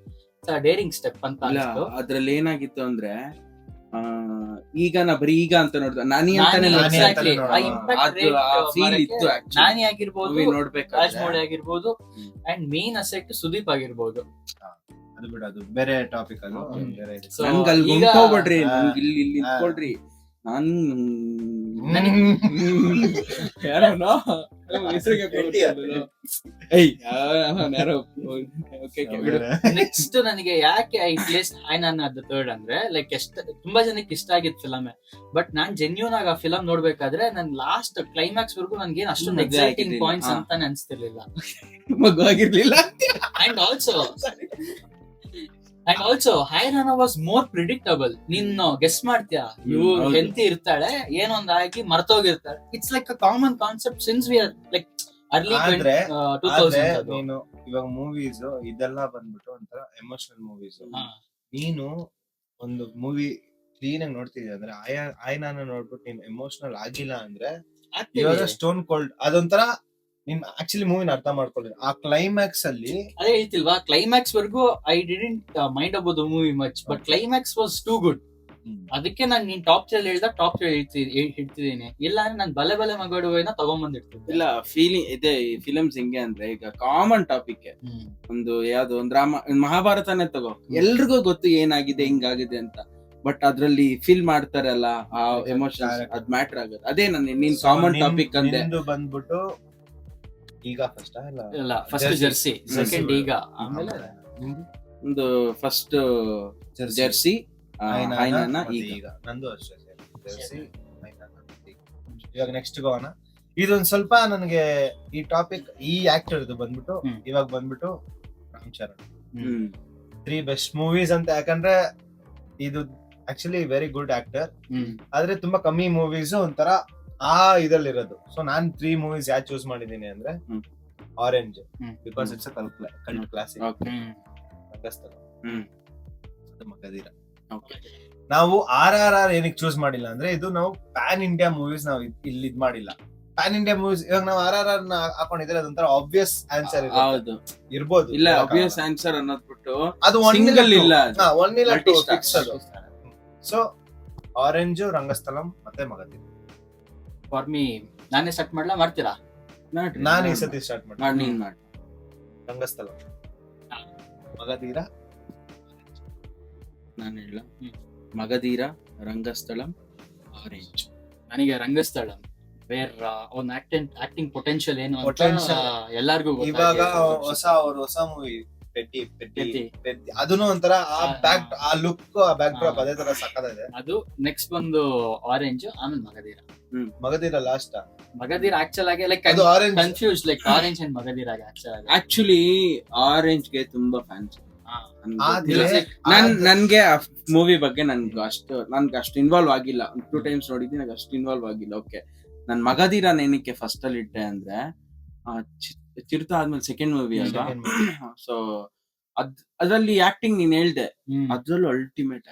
ಡೇರಿಂಗ್ ಸ್ಟೆಪ್ ಅಂತ ಇಲ್ಲ, ಅನ್ಸ್ತು. ಅದ್ರಲ್ಲಿ ಏನಾಗಿತ್ತು ಅಂದ್ರೆ ಈಗ ನಾ ಬರೀ ಈಗ ಅಂತ ನೋಡ್ದ ನಾನಿ ಅಂತಾನೆ ನಾನಿ ನೋಡ್ದೆ. ಅಂತಾನೆ ನೋಡ್ದೆ. ಆ impact ಅದು rate ಆ feel ಮಾಡಕ್ಕೆ ಇತ್ತು actually. ನಾನಿ ಆಗಿರ್ಬೋದು, Movie ನೋಡ್ಬೇಕಾದ್ರೆ. ರಾಜ್ಮೌಳಿ ಆಗಿರ್ಬೋದು, ಅಂಡ್ ಮೇನ್ ಅಸೆಟ್ ಸುದೀಪ್ ಆಗಿರ್ಬೋದು. ಅದು ಬಿಡು, ಅದು ಬೇರೆ ಟಾಪಿಕ್. ಅದು ಹ್ಮ್. ಬೇರೆ ಇದೆ. So, ನನ್ಗೆ ಅಲ್ಲಿ ಈಗ- ಹೋಗ್ಬಿಡ್ರಿ, ಆ, ನನ್ಗೆ ಇಲ್ಲಿ ಆ. ನಿಂತ್ಕೊಳ್ರಿ. ನಾನ್ ಹ್ಮ್. ಯಾರನೋ ಹೆಸರಿಗೆ ನೆಕ್ಸ್ಟ್ ನನಗೆ ಯಾಕೆ ಐ ಪ್ಲೇಸ್ ಹಾಯ್ ನಾನ್ ಅದ್ ಥರ್ಡ್ ಅಂದ್ರೆ ಲೈಕ್ ತುಂಬಾ ಜನಕ್ಕೆ ಇಷ್ಟ ಆಗಿದ್ ಫಿಲಮ್. ಬಟ್ ನಾನ್ ಜೆನ್ಯೂನ್ ಆಗಿ ಆ ಫಿಲಂ ನೋಡ್ಬೇಕಾದ್ರೆ ನನ್ ಲಾಸ್ಟ್ ಕ್ಲೈಮ್ಯಾಕ್ಸ್ ವರ್ಗು ನನ್ಗೆ ಅಷ್ಟೊಂದು ಮದ್ವೆ ಎಕ್ಸೈಟಿಂಗ್ ಆಗಿದ್ದೀನಿ. ಪಾಯಿಂಟ್ಸ್ ಹಾ. ಅಂತಾನೆ ಅನ್ಸ್ತಿರ್ಲಿಲ್ಲ. ಮಗು ಆಗಿರ್ಲಿಲ್ಲ. And also hi Nanna was more predictable. ನೀನು ಗೆಸ್ ಮಾಡ್ತೀಯಾ ಇವ್ರು ಹೌದು. ಹೆಂಡತಿ ಇರ್ತಾಳೆ, ಏನೊಂದ್ ಆಗಿ ಮರ್ತೋಗಿರ್ತಾಳೆ. It's like a common concept since we are like early ಆದ್ರೆ 2000s. ನೀನು ಇವಾಗ ಮೂವೀಸ್ ಇದೆಲ್ಲ ಬಂದ್ಬಿಟ್ಟು ಒಂಥರ ಎಮೋಷನಲ್ ಮೂವೀಸ್. ನೀನು ಒಂದು ಮೂವಿ ಕ್ಲೀನ್ ಆಗಿ ನೋಡ್ತಿದ್ಯ ಅಂದ್ರೆ ಆಯ್ನಾನ ನೋಡ್ಬಿಟ್ಟು ನೀನ್ ಎಮೋಷನಲ್ ಆಗಿಲ್ಲ ಅಂದ್ರೆ ಇವಾಗ ಸ್ಟೋನ್ ಕೋಲ್ಡ್. ಅದೊಂಥರ ನೀನ್ ಆಕ್ಚುಲಿ ಮೂವಿನ ಅರ್ಥ ಮಾಡ್ಕೊಳ್ಳಿ. ಆ ಕ್ಲೈಮ್ಯಾಕ್ಸ್ ಅಲ್ಲಿ ಅದೇ ಹೇಳ್ತಿಲ್ವಾ, ಕ್ಲೈಮ್ಯಾಕ್ಸ್ ವರ್ಗು I didn't mind about the movie much, but climax was too good. ಅದಕ್ಕೆ ನಾನು ನೀನ್ ಟಾಪ್ 3 ಹೇಳ್ದ ಟಾಪ್ 3 ಹಿಡ್ತಿದ್ದೀನಿ. ಇಲ್ಲ ಅಂದ್ರೆ ನಾನು ಬಲೆ ಬಲೆ ಮಗಡುವೆನ ತಗೊಂಡ್ಬಂದಿರ್ತೀನಿ. ಇಲ್ಲ, ಫೀಲಿಂಗ್ ಇದೆ ಈ ಫಿಲಮ್ಸ್ ಹೆಂಗೆ ಅಂದ್ರೆ ಈಗ ಕಾಮನ್ ಟಾಪಿಕ್ ಒಂದು ಯಾವ್ದು ಒಂದ್ ಮಹಾಭಾರತನೇ ತಗೋ, ಎಲ್ರಿಗೂ ಗೊತ್ತು ಏನಾಗಿದೆ ಹಿಂಗಾಗಿದೆ ಅಂತ. ಬಟ್ ಅದ್ರಲ್ಲಿ ಫೀಲ್ ಮಾಡ್ತಾರಲ್ಲ ಆ ಎಮೋಷನ್, ಅದ್ ಮ್ಯಾಟರ್ ಆಗುತ್ತೆ. ಅದೇ ನೀನ್ ಕಾಮನ್ ಟಾಪಿಕ್ ಅಂದೆ. ನಿಂದು ಬಂದ್ಬಿಟ್ಟು ಈಗ ಫಸ್ಟ್ ಇಲ್ಲ, ಫಸ್ಟ್ ಜರ್ಸಿ, ಸೆಕೆಂಡ್ ಈಗ, ಆಮೇಲೆ ಒಂದು ಫಸ್ಟ್ ಜರ್ಸಿ, ಹಾಯ್ನಾನ, ಈಗ. ನಂದು ಅಷ್ಟೇ ಜರ್ಸಿ, ಹಾಯ್ನಾನ, ಈಗ. ಇವಾಗ ನೆಕ್ಸ್ಟ್ ಗೋಣ. ಇದೊಂದ್ ಸ್ವಲ್ಪ ನನಗೆ ಈ ಟಾಪಿಕ್, ಈ ಆಕ್ಟರ್ ಬಂದ್ಬಿಟ್ಟು ಇವಾಗ ಬಂದ್ಬಿಟ್ಟು ರಾಮ್ ಚರಣ್. 3 ಬೆಸ್ಟ್ ಮೂವೀಸ್ ಅಂತ. ಯಾಕಂದ್ರೆ ಇದು ಆಕ್ಚುಲಿ ವೆರಿ ಗುಡ್ ಆಕ್ಟರ್, ಆದ್ರೆ ತುಂಬಾ ಕಮ್ಮಿ ಮೂವೀಸ್ ಒಂಥರ ಆ ಇದ್ರಲ್ಲಿರೋದು. ಸೊ ನಾನ್ 3 ಮೂವೀಸ್ ಯಾಕೆ ಚೂಸ್ ಮಾಡಿದೀನಿ ಅಂದ್ರೆ Orange because it's a cult classic, Rangasthalam ಮತ್ತೆ ಮಗಧೀರ. ನಾವು RRR ಏನಕ್ಕೆ ಚೂಸ್ ಮಾಡಿಲ್ಲ ಅಂದ್ರೆ ಇದು ನಾವು ಪ್ಯಾನ್ ಇಂಡಿಯಾ ಮೂವೀಸ್ ನಾವು ಇಲ್ಲಿ ಇದ್ ಮಾಡಿಲ್ಲ. ಪ್ಯಾನ್ ಇಂಡಿಯಾ ಮೂವೀಸ್ ಇವಾಗ ನಾವು RRR ನ ಹಾಕೊಂಡಿದ್ರೆ ಅದೊಂಥರ ಆಬ್ವಿಯಸ್ ಆನ್ಸರ್ ಇರ್ಬೋದು. ಇಲ್ಲ ಆಬ್ವಿಯಸ್ ಆನ್ಸರ್ ಅನ್ನೋದ್ ಬಿಟ್ಟು ಅದು ಸಿಂಗಲ್ ಇಲ್ಲ, ಒನ್ ಇಲ್ಲ ಟು ಫಿಕ್ಸ್ ಅದು. ಸೊ ಆರೆಂಜ್, ರಂಗಸ್ಥಳಂ ಮತ್ತೆ ಮಗಧೀರ. ಫಾರ್ ಮೀ ನಾನೇ ಸ್ಟಾರ್ಟ್ ಮಾಡ್ತೀರಾ? ನಾನು ಈ ಸತಿ ಸ್ಟಾರ್ಟ್ ಮಾಡಿ ಮಾಡಿ ರಂಗಸ್ಥಳಂ, ಮಗಧೀರ. ನಾನು ಹೇಳ ಮಗಧೀರ, ರಂಗಸ್ಥಳಂ, ಆರೆಂಜ್. ನನಗೆ ರಂಗಸ್ಥಳಂ ವೇರ್ ಒಂದು ಆಕ್ಟಿಂಗ್ ಪೊಟೆನ್ಶಿಯಲ್ ಏನು ಅಂತ Potential. ಎಲ್ಲಾರ್ಗು ಇವಾಗ ಹೊಸ ಮೂವಿ ಪೆಟ್ಟಿ ಅದನ್ನು ಒಂಥರ ಆ ಲುಕ್, ಆ ಬ್ಯಾಕ್ ಡ್ರಾಪ್ ಅದೇ ತರ ಸಕ್ಕತ್ತಿದೆ. ಅದು ನೆಕ್ಸ್ಟ್ ಬಂದು ಆರೆಂಜ್, ಆಮೇಲೆ ಮಗಧೀರ. ಮಗಧೀರ ಲಾಸ್ಟ್. ಮಗಧೀರ ಆಕ್ಚುಲ್ ಆಗಿ ಲೈಕ್ ಅದು orange confuse like orange and Magadheera actually orange ಗೆ ತುಂಬಾ ಫ್ಯಾನ್ಸ್. ಆದ್ರೆ ನನ್ಗೆ ಮೂವಿ ಬಗ್ಗೆ ನನ್ಗೆ ಅಷ್ಟು ಇನ್ವಾಲ್ವ್ ಆಗಿಲ್ಲ. 2 ಟೈಮ್ಸ್ ನೋಡಿದ್ದೀನಿ, ನಂಗೆ ಅಷ್ಟು ಇನ್ವಾಲ್ವ್ ಆಗಿಲ್ಲ. ಓಕೆ, ನನ್ ಮಗಧೀರ ಏನಕ್ಕೆ ಫಸ್ಟ್ ಅಲ್ಲಿ ಇಟ್ಟೆ ಅಂದ್ರೆ ಚಿರುತ ಆದ್ಮೇಲೆ ಸೆಕೆಂಡ್ ಮೂವಿ ಅಲ್ವಾ. ಸೊ ಅದ್ರಲ್ಲಿ ಆಕ್ಟಿಂಗ್ ನೀನ್ ಹೇಳ್ದೆ, ಅದ್ರಲ್ಲೂ ಅಲ್ಟಿಮೇಟ್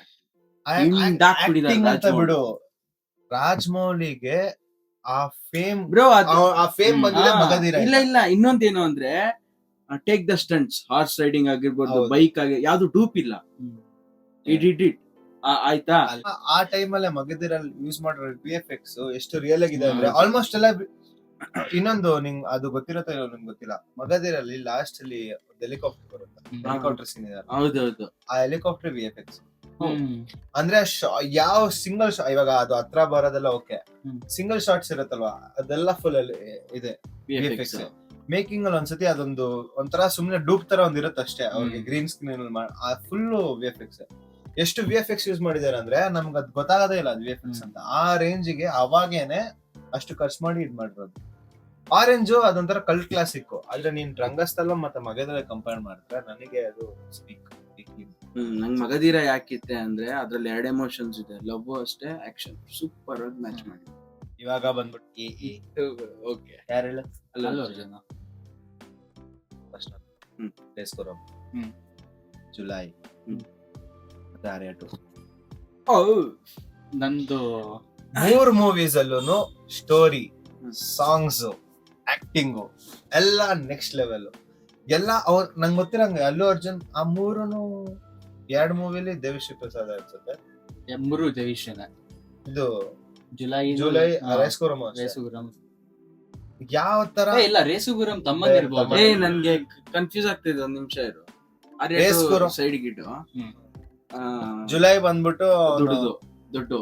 ಆಕ್ಟಿಂಗ್ ಅಂತ ಬಿಡು. ರಾಜಮೌಳಿಗೆ ಆ ಫೇಮ್ ಬ್ರೋ, ಆ ಫೇಮ್ ಬಂದಿದೆ ಮಗಧೀರ. ಇಲ್ಲ ಇನ್ನೊಂದೇನು ಅಂದ್ರೆ take the stunts, horse riding ಆಗಿರ್ಬೋದು, ಬೈಕ್ ಆಗಿ ಯಾವ್ದು ಡೂಪ್ ಇಲ್ಲ. ಇಟ್ ಆಯ್ತಾ. ಆ ಟೈಮ್ ಅಲ್ಲೇ ಮಗಧೀರಲ್ಲಿ ಯೂಸ್ ಮಾಡಿರೋ VFX ಎಷ್ಟು ರಿಯಲ್ ಆಗಿದೆ ಅಂದ್ರೆ ಆಲ್ಮೋಸ್ಟ್ ಎಲ್ಲ. ಇನ್ನೊಂದು ನಿಂಗ್ ಅದು ಗೊತ್ತಿರತ್ತೋ ಇಲ್ಲೋ ನಂಗೆ ಗೊತ್ತಿಲ್ಲ, ಮಗಧೀರಲ್ಲಿ ಲಾಸ್ಟ್ ಅಲ್ಲಿ ಹೆಲಿಕಾಪ್ಟರ್ ಬರುತ್ತೆ, ಹೆಲಿಕಾಪ್ಟರ್ ಸೀನ್ ಇದೆ. ಹೌದೌದು, ಆ ಹೆಲಿಕಾಪ್ಟರ್ VFX ಅಂದ್ರೆ ಯಾವ ಸಿಂಗಲ್ ಇವಾಗ ಅದು ಹತ್ರ ಬರೋದೆಲ್ಲ ಓಕೆ, ಸಿಂಗಲ್ ಶಾಟ್ಸ್ ಇರುತ್ತಲ್ವಾ ಅದೆಲ್ಲ ಫುಲ್ ಅಲ್ಲಿ ಇದೆ VFX. ಮೇಕಿಂಗ್ ಅಲ್ಲಿ ಒಂದ್ಸತಿ ಅದೊಂದು ಒಂಥರ ಸುಮ್ನೆ ಡೂಪ್ ತರ ಒಂದ್ ಇರುತ್ತೆ ಅಷ್ಟೇ. ಅವ್ರಿಗೆ ಗ್ರೀನ್ ಸ್ಕ್ರೀನ್ ಫುಲ್ VFX. ಎಷ್ಟು VFX ಯೂಸ್ ಮಾಡಿದಾರೆ ಅಂದ್ರೆ ನಮ್ಗೆ ಅದ್ ಗೊತ್ತಾಗದೇ ಇಲ್ಲ ಅದು VFX ಅಂತ. ಆ ರೇಂಜಿಗೆ ಅವಾಗೇನೆ ಅಷ್ಟು ಖರ್ಚು ಮಾಡಿ ಇದ್ ಮಾಡಿರೋದು. ಆರೆಂಜು ಅದೊಂಥರ ಕಲ್ಟ್ ಕ್ಲಾಸಿಕ್. ಆದ್ರೆ ನೀನ್ ರಂಗಸ್ಥಳಂ ಮತ್ತೆ ಮಗಧೀರ ಕಂಪೇರ್ ಮಾಡಿದ್ರೆ ನನಗೆ ಅದು ನಂಗೆ ಮಗಧೀರ ಯಾಕಿತ್ತೆ ಅಂದ್ರೆ ಅದ್ರಲ್ಲಿ 2 ಎಮೋಷನ್ಸ್ ಇದೆ, ಲವ್ ಅಷ್ಟೇ, ಆಕ್ಷನ್ ಸೂಪರ್ ಆಗಿ ಮ್ಯಾಚ್ ಮಾಡಿ. ಇವಾಗ ಬಂದ್ಬಿಟ್ಟು ಓಕೆ, ಯಾರು ಹೇಳ ಅಲ್ಲು ಅರ್ಜುನ ಫಸ್ಟ್ ರೇಸ್ಕುರಂ, ಜುಲೈ ಮತ್ತೆ ಆರ್ಯ 2. ನಂದು 3 ಮೂವೀಸ್ ಅಲ್ಲೂ ಸ್ಟೋರಿ, ಸಾಂಗ್ಸ್, ಆಕ್ಟಿಂಗ್ ಎಲ್ಲ ನೆಕ್ಸ್ಟ್ ಲೆವೆಲ್. ಎಲ್ಲ ಅವ್ರು ನಂಗೆ ಗೊತ್ತಿರಂಗೆ ಅಲ್ಲು ಅರ್ಜುನ್ ಆ 3 2 ಮೂವಿಲಿ ದೇವಿಶ್ರೀ ಪ್ರಸಾದ್ ಅನ್ಸುತ್ತೆ, 3 ದೇವಿಶ್ರೀನ. ಇದು ಜುಲೈ ರೇಸ್ಕುರಂ. ಯಾವ ತರ ಇಲ್ಲ ರೇಸುಗುರಂ ತಮ್ಮಂದಿರ್ಬೋದು. ನನ್ಗೆ ಕನ್ಫ್ಯೂಸ್ ಆಗ್ತಿದೆ, ಒಂದ್ ನಿಮಿಷ ಇರು. ರೇಸ್ಕುರಂ ಸೈಡ್ ಗಿಟ್ಟು ಜುಲೈ ಬಂದ್ಬಿಟ್ಟು ದುಡ್ಡು,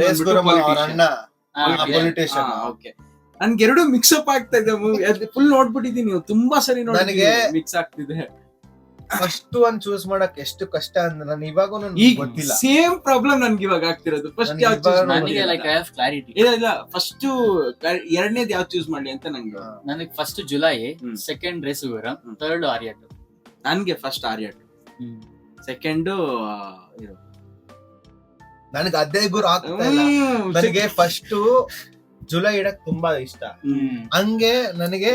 ರೇಸ್ಕುರಂ ಅವ್ರ ಅಣ್ಣ ಪೊಲಿಟಿಷಿಯನ್. ಓಕೆ, ನನ್ಗೆ 2 ಮಿಕ್ಸ್ ಅಪ್ ಆಗ್ತಾ ಇದೆ ಮೂವಿ. ಫುಲ್ ನೋಡ್ಬಿಟ್ಟಿದೀನಿ, ತುಂಬಾ ಸರಿ ನನಗೆ ಮಿಕ್ಸ್ ಆಗ್ತಿದೆ. ಫಸ್ಟ್ ಒಂದ್ ಚೂಸ್ ಮಾಡಕ್ ಎಷ್ಟು ಕಷ್ಟ ಅಂದ್ರೆ ನಾನು ಇವಾಗೂ ಗೊತ್ತಿಲ್ಲ. ಸೇಮ್ ಪ್ರಾಬ್ಲಮ್ ನನ್ಗೆ ಇವಾಗ ಆಗ್ತಿರೋದು. ಫಸ್ಟ್ ನನಗೆ ಲೈಕ್ ಐ ಹ್ಯಾವ್ ಕ್ಲಾರಿಟಿ. ಇಲ್ಲ ಫಸ್ಟ್ ಎರಡನೇದು ಯಾವ್ದು ಚೂಸ್ ಮಾಡ್ಲಿ ಅಂತ ನಂಗೆ. ನನಗೆ ಫಸ್ಟ್ ಜುಲೈ, ಸೆಕೆಂಡ್ ರೇಸುಗುರಂ, ಥರ್ಡ್ ಆರ್ಯ 2. ನನ್ಗೆ ಫಸ್ಟ್ ಆರ್ಯ 2, ಸೆಕೆಂಡ್ ನನಗೆ ಅದೇ ಗುರು ಆಗ್ತಾ ಇಲ್ಲ. ನನಗೆ ಫಸ್ಟ್ ಜುಲೈ ಇಡಕ್ ತುಂಬಾ ಇಷ್ಟ, ಹಂಗೆ ನನಗೆ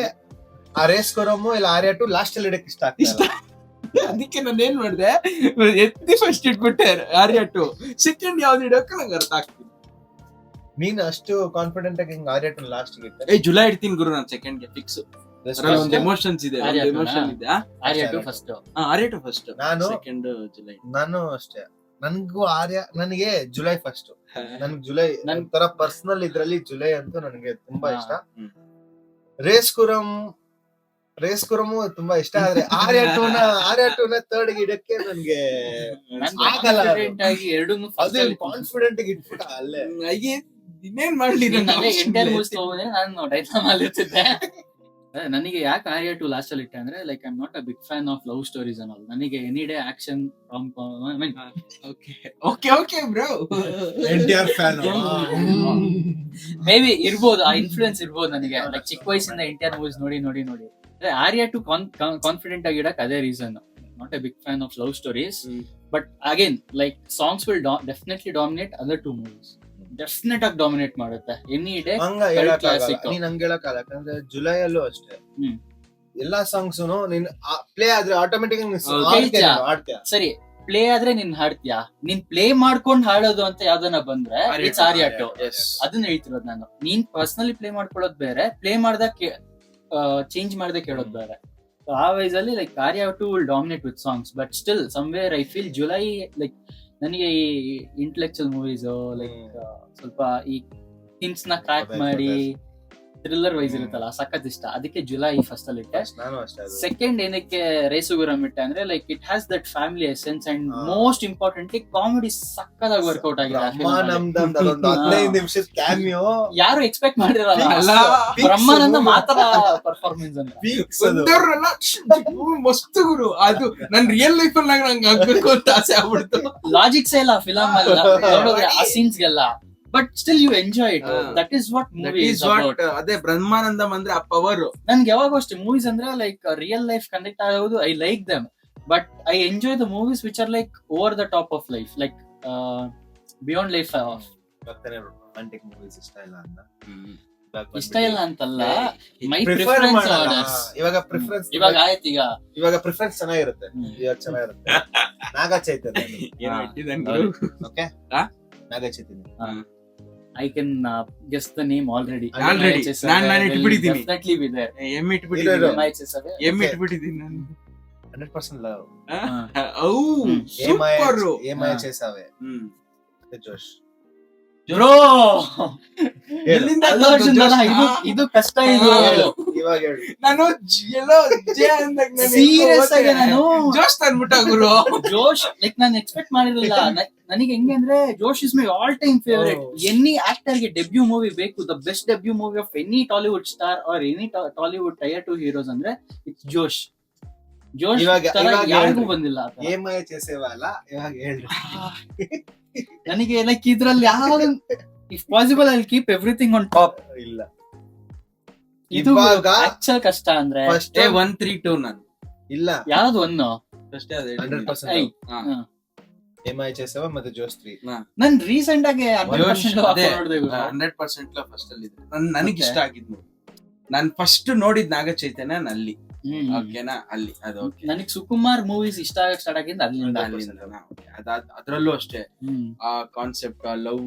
ಆ ರೇಸ್ಕುರಂ ಇಲ್ಲ ಆರ್ಯ 2 ಲಾಸ್ಟ್ ಅಲ್ಲಿ ಇಡಕ್ ಇಷ್ಟ ಆಗ್ತಾ. ಅದಕ್ಕೆ ನಾನು ಏನ್ ಮಾಡಿದೆ, ಎತ್ತಿ ಫಸ್ಟ್ ಇಟ್ಬಿಟ್ಟೆ ಆರ್ಯ 2, ಸೆಕೆಂಡ್ ಯಾವ್ದು ಇಡೋಕೆ ನಂಗೆ ಅರ್ಥ ಆಗ್ತಿದೆ. ನೀನ್ ಅಷ್ಟು ಕಾನ್ಫಿಡೆಂಟ್ ಆಗಿ ಹಿಂಗ್ ಆರ್ಯ 2 ಲಾಸ್ಟ್ ಇಟ್ಟೆ. ಜುಲೈ ಇಡ್ತೀನಿ ಗುರು, ನಾನು ಸೆಕೆಂಡ್ ಗೆ ಫಿಕ್ಸ್. ಒಂದು ಎಮೋಷನ್ಸ್ ಇದೆ, ಎಮೋಷನ್ ಇದೆ. ಆರ್ಯ 2 ಫಸ್ಟ್, ಆರ್ಯ 2 ಫಸ್ಟ್, ನಾನು ಸೆಕೆಂಡ್ ಜುಲೈ. ನಾನು ಅಷ್ಟೇ, ನನ್ಗೂ ನನಗೆ ಜುಲೈ ಫಸ್ಟ್. ನನ್ಗೆ ಜುಲೈ ಒಂಥರ ಪರ್ಸನಲ್ ಇದ್ರಲ್ಲಿ ಜುಲೈ ಅಂತೂ ನನಗೆ ತುಂಬಾ ಇಷ್ಟ. ರೇಸ್ಕುರಂ ತುಂಬಾ ಇಷ್ಟ. ಆದ್ರೆ ಆರ್ಯ 2 ಥರ್ಡ್ ಗಿಡಕ್ಕೆ ನನ್ಗೆ ಆಗಲ್ಲ. ಕಾನ್ಫಿಡೆಂಟ್ ಇಟ್ಬಿಟ್ಟ ಅಲ್ಲೇ. ಇನ್ನೇನ್ ಮಾಡ್ಲಿ, ನಾನು ಡೈಲಾಗ್ ಇರ್ತಿದ್ದೆ. ನನಗೆ ಯಾಕೆ ಆರ್ಯ 2 ಲಾಸ್ಟ್ ಅಲ್ಲಿ ಇಟ್ಟೆ ಅಂದ್ರೆ like I am not a big fan of love stories and all. ನನಗೆ any day action okay bro, NTR fan maybe ಇರ್ಬೋದು, ಆ ಇನ್ಫ್ಲೂಯೆನ್ಸ್ ಇರ್ಬೋದು ನನಗೆ. ಲೈಕ್ ಚಿಕ್ಕ ವಯಸ್ಸಿಂದ NTR ಮೂವೀಸ್ ನೋಡಿ ಆರ್ಯ 2 ಕಾನ್ಫಿಡೆಂಟ್ ಆಗಿಡಕ್ ಅದೇ reason. Not a big fan of love stories, but again like songs will definitely dominate other 2 movies. Definite ಆಗಿ ಡಾಮಿನೇಟ್ ಮಾಡುತ್ತೆ ಎನಿ ಡೇ. ಹಂಗ ಹೇಳಕ್ಕಾಗಲ್ಲ, classic. ನೀನ್ ಹಂಗ ಹೇಳಕ್ಕಾಗಲ್ಲ. ಯಾಕಂದ್ರೆ ಜುಲೈಯಲ್ಲೂ ಅಷ್ಟೇ ಹ್ಮ್. ಎಲ್ಲಾ ಸಾಂಗ್ಸ್ ನೀನ್ ಪ್ಲೇ ಆದ್ರೆ ಆಟೋಮೆಟಿಕ್ ಕೇಳ್ತ್ಯಾ? ಆಡ್ತೀಯ. ಸರಿ, ಪ್ಲೇ ಆದ್ರೆ ನೀನ್ ಹಾಡ್ತೀಯಾ? ನೀನ್ ಪ್ಲೇ ಮಾಡ್ಕೊಂಡ್ ಹಾಡೋದು ಅಂತ ಯಾವ್ದನ್ನ ಬಂದ್ರೆ ಇಟ್ಸ್ ಆರ್ಯಾಟು. ಅದನ್ನ ಹೇಳ್ತಿರೋದು ನಾನು. ನೀನ್ ಪರ್ಸನಲಿ ಪ್ಲೇ ಮಾಡ್ಕೊಳ್ಳೋದ್ ಬೇರೆ, ಪ್ಲೇ ಮಾಡ್ದಾಗ ಚೇಂಜ್ ಮಾಡ್ದೆ ಕೇಳೋದ್ ಬೇರೆ. ಆ ವೈಸ್ ಅಲ್ಲಿ like Arya two will dominate with songs, but still somewhere I feel Julayi like ನನಗೆ ಈ ಇಂಟೆಲೆಕ್ಚುಯಲ್ ಮೂವೀಸ್ ಲೈಕ್ ಸ್ವಲ್ಪ ಈ ಥಿಂಗ್ಸ್ ನ ಕ್ರ್ಯಾಕ್ ಮಾಡಿ ಥ್ರಿಲ್ಲರ್ ವೈಸ್ ಇರುತ್ತಲ್ಲ, ಸಖತ್ ಇಷ್ಟ. ಅದಕ್ಕೆ ಜುಲೈ ಫಸ್ಟ್ ಅಲ್ಲಿ ಇಟ್ಟೆ. ನಾನು ಅಷ್ಟೇ. ಸೆಕೆಂಡ್ ಏನಕ್ಕೆ ರೇಸುಗುರಂ ಇಟ್ಟೆ ಅಂದ್ರೆ like it has that family essence and most importantly comedy ಸಕ್ಕದಾಗಿ ವರ್ಕೌಟ್ ಆಗಿದೆ. ನಮ್ದು ಅದೊಂದು 15 ನಿಮಿಷದ ಕ್ಯಾಮಿಯೋ ಯಾರು ಎಕ್ಸ್ಪೆಕ್ಟ್ ಮಾಡಿರಲ್ಲ. ಅಲ್ಲ, ಬ್ರಹ್ಮಾನಂದ ಮಾತ್ರ ಪರ್ಫಾರ್ಮೆನ್ಸ್ ಅಂತ ಬಂದವ್ರೆಲ್ಲ ಮಸ್ತ್ ಗುರು. ಅದು ನನ್ ರಿಯಲ್ ಲೈಫ್ ಅಲ್ಲಿ ನಂಗೆ ಆಗ್ಬೇಕು ಅಂತ ಆಸೆ ಆಗ್ಬಿಡ್ತು. ಲಾಜಿಕ್ಸ್ ಇಲ್ಲ ಫಿಲಮ್ ಅಲ್ಲ ನೋಡಿದ್ರೆ ಆ ಸೀನ್ಸ್ ಗೆಲ್ಲ, but still you enjoy it. That is what movie is about. ಅದೇ ಬ್ರಹ್ಮಾನಂದಂ ಅಂದ್ರೆ ಆ ಪವರ್. ನನ್ಗೆ ಯಾವಾಗೂ ಅಷ್ಟೇ ಮೂವೀಸ್ ಅಂದ್ರೆ ಲೈಕ್ ರಿಯಲ್ ಲೈಫ್ ಕನೆಕ್ಟ್ ಆಗೋದು, I like dum, but I enjoy the movies which are like over the top of life, like beyond life. Romantic movies ಇಷ್ಟ ಇಲ್ಲ ಅಂತ ಇಷ್ಟ ಇಲ್ಲ ಅಂತಲ್ಲ, ಮೈ ಪ್ರಿಫರ್ ಪ್ರಿಫರೆನ್ಸ್ ಮಾಡಲ್ಲ. ಆರ್ಡರ್ಸ್. ಇವಾಗ ಪ್ರಿಫರೆನ್ಸ್ ಇವಾಗ ಆಯ್ತು, ಇವಾಗ ಪ್ರಿಫರೆನ್ಸ್ ಚೆನ್ನಾಗಿರುತ್ತೆ. ಇವಾಗ ಚೆನ್ನಾಗಿರುತ್ತೆ. ನಾಗ ಚೈತನ್ಯ. ಓಕೆ, ನಾಗ ಚೈತನ್ಯ. I can guess the name already. ನಾನು ಇಟ್ಬಿಟ್ಟಿದ್ದೀನಿ. Definitely be there. ಎಮ್ ಇಟ್ಬಿಟ್ಟಿದ್ದೀನಿ. MHSAV. ಎಮ್ ಇಟ್ಬಿಟ್ಟಿದ್ದೀನಿ ನಾನು. 100% ಲವ್. ಸೂಪರ್. ಏಮಯ ಚೇಸಾವೆ. ಜೋಶ್. Bro, ಎಲ್ಲಿಂದ ಅಲ್ಲ ಅರ್ಜುನಲ್ಲ, ಇದು ಕಷ್ಟ. ಇದು ಇವಾಗ ಹೇಳು. ನಾನು ಎಲ್ಲೋ ಜೆ ಅಂದಾಗ ಸೀರಿಯಸ್ ಆಗಿ ನಾನು ಜೋಶ್ ತಂದ್ಬಿಟ್ಟ ಗುರು. ಜೋಶ್ ಲೈಕ್ ನಾನು ಎಕ್ಸ್ಪೆಕ್ಟ್ ಮಾಡಿರಲಿಲ್ಲ. ನನಗೆ ಹೆಂಗೆ ಅಂದ್ರೆ Josh is my all time favourite. Any actor ಗೆ ಡೆಬ್ಯೂ ಮೂವಿ ಬೇಕು, the best debut movie of any Tollywood star or any Tollywood tier 2 heroes ಅಂದ್ರೆ ಇಟ್ಸ್ ಜೋಶ್. ಜೋಶ್ ಯಾರಿಗೂ ಬಂದಿಲ್ಲ. ಏಮಯ ಚೇಸೇವ ಅಲ್ಲ, ಇವಾಗ ಹೇಳಿ. ನನಗೆ ಲೈಕ್ ಇದ್ರಲ್ಲಿ ಯಾವ್ದು if possible I keep everything on top. ಇಲ್ಲ, ಇದು ಇವಾಗ ಆಕ್ಚುಲ್ ಕಷ್ಟ ಅಂದ್ರೆ ಫಸ್ಟ್ 132 ನಾನು ಇಲ್ಲ, ಯಾವ್ದು ಒಂದು ಅಷ್ಟೇ. ಅದೇ 100% ಏಮಯ ಚೇಸೇವ ಮತ್ತೆ ಜೋಶ್ 3. ನನ್ ರೀಸೆಂಟ್ ಆಗಿ 100% ಫಸ್ಟ್ ಅಲ್ಲಿ ನನಗೆ ಇಷ್ಟ ಆಗಿದ್ದು. ನಾನು ಫಸ್ಟ್ ನೋಡಿದ್ ನಾಗ ಚೈತನ್ಯ ಅಲ್ಲಿ. ಓಕೆನಾ, ಅಲ್ಲಿ ಅದು ಓಕೆ. ನನಗೆ ಸುಕುಮಾರ್ ಮೂವೀಸ್ ಇಷ್ಟ ಆಗಕ್ ಸ್ಟಾರ್ಟ್ ಆಗಿದ್ದು ಅಲ್ಲಿಂದ. ಅದ್ರಲ್ಲೂ ಅಷ್ಟೇ ಆ ಕಾನ್ಸೆಪ್ಟ್, ಲವ್,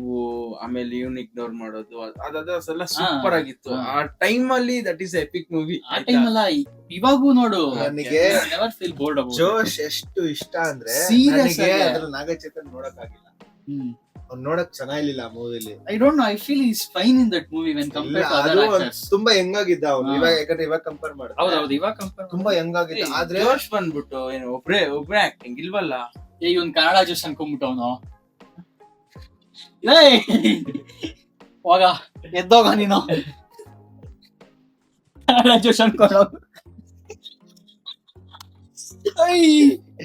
ಆಮೇಲೆ ಇವನ್ ಇಗ್ನೋರ್ ಮಾಡೋದು, ಅದೆಲ್ಲ ಸೂಪರ್ ಆಗಿತ್ತು ಆ ಟೈಮ್ ಅಲ್ಲಿ. That is EPIC movie. ಆ ಟೈಮ್ ಅಲ್ಲ, ಇವಾಗೂ ನೋಡು. ನನಗೆ ನೆವರ್ ಫೀಲ್ ಬೋರ್ಡ್ ಅಬೌಟ್ ಜೋಶ್ ಎಷ್ಟು ಇಷ್ಟ ಅಂದ್ರೆ Serious ನನಗೆ ಆಗಿ. ಅದ್ರ ನಾಗ ಚೈತನ್ಯ ನೋಡಕ್ ಆಗಿಲ್ಲ. ಅವ್ನು ನೋಡಕ್ ಚೆನ್ನಾಗಿಲ್ಲ ಆ ಮೂವಿಲಿ. I don't know, I feel is fine in that movie when compared to other actors. ತುಂಬಾ ಹೆಂಗಾಗಿದ್ದ ಅವನು ಇವಾಗ, ಯಾಕಂದ್ರೆ ಇವಾಗ ಕಂಪೇರ್ ಮಾಡಿದ್ರೆ ಹೌದೌದು, ಇವಾಗ ಕಂಪೇರ್ ತುಂಬಾ ಹೆಂಗಾಗಿದ್ದ. ಆದ್ರೆ ಜೋಶ್ ಬಂದ್ಬಿಟ್ಟು ಏನು ಒಬ್ರೇ ಆಕ್ಟಿಂಗ್ ಇಲ್ವಲ್ಲ. ಇವನ್ ಕನ್ನಡ ಜೋಶ್ ಅನ್ಕೊಂಡ್ಬಿಟ್ಟು ಅವನು ಹೋಗ ಎದ್ದೋಗ ನೀನು. ಕನ್ನಡ ಜೋಶ್ ಅನ್ಕೊಳ್ಳೋ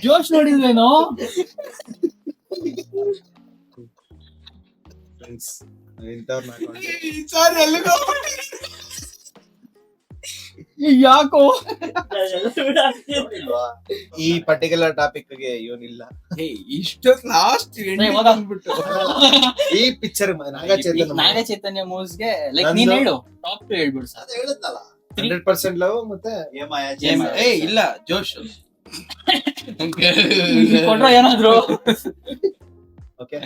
ಜೋಶ್ ನೋಡಿದ್ವೇನೋ. ಯಾಕೋ ಈ ಪರ್ಟಿಕ್ಯುಲರ್ ಟಾಪಿಕ್ ಗೆ ಇವನಿಲ್ಲ. ಇಷ್ಟೊತ್ತು ಲಾಸ್ಟ್ ಬಂದ್ಬಿಟ್ಟು ಈ ಪಿಕ್ಚರ್ ನಾಗ ಚೈತನ್ಯ ನಾಗ ಚೈತನ್ಯ ಮೂವೀಸ್ಗೆ ಲೈಕ್ ನೀನ್ ಹೇಳು ಟಾಪ್ 2 ಹೇಳ್ಬಿಡು ಸರ್. ಅದು ಹೇಳಿದ್ನಲ್ಲ 100% ಲವ್ ಮತ್ತೆ ಇಲ್ಲ ಜೋಶ್ ಕೊಟ್ರ ಏನಾದ್ರು. ಓಕೆ,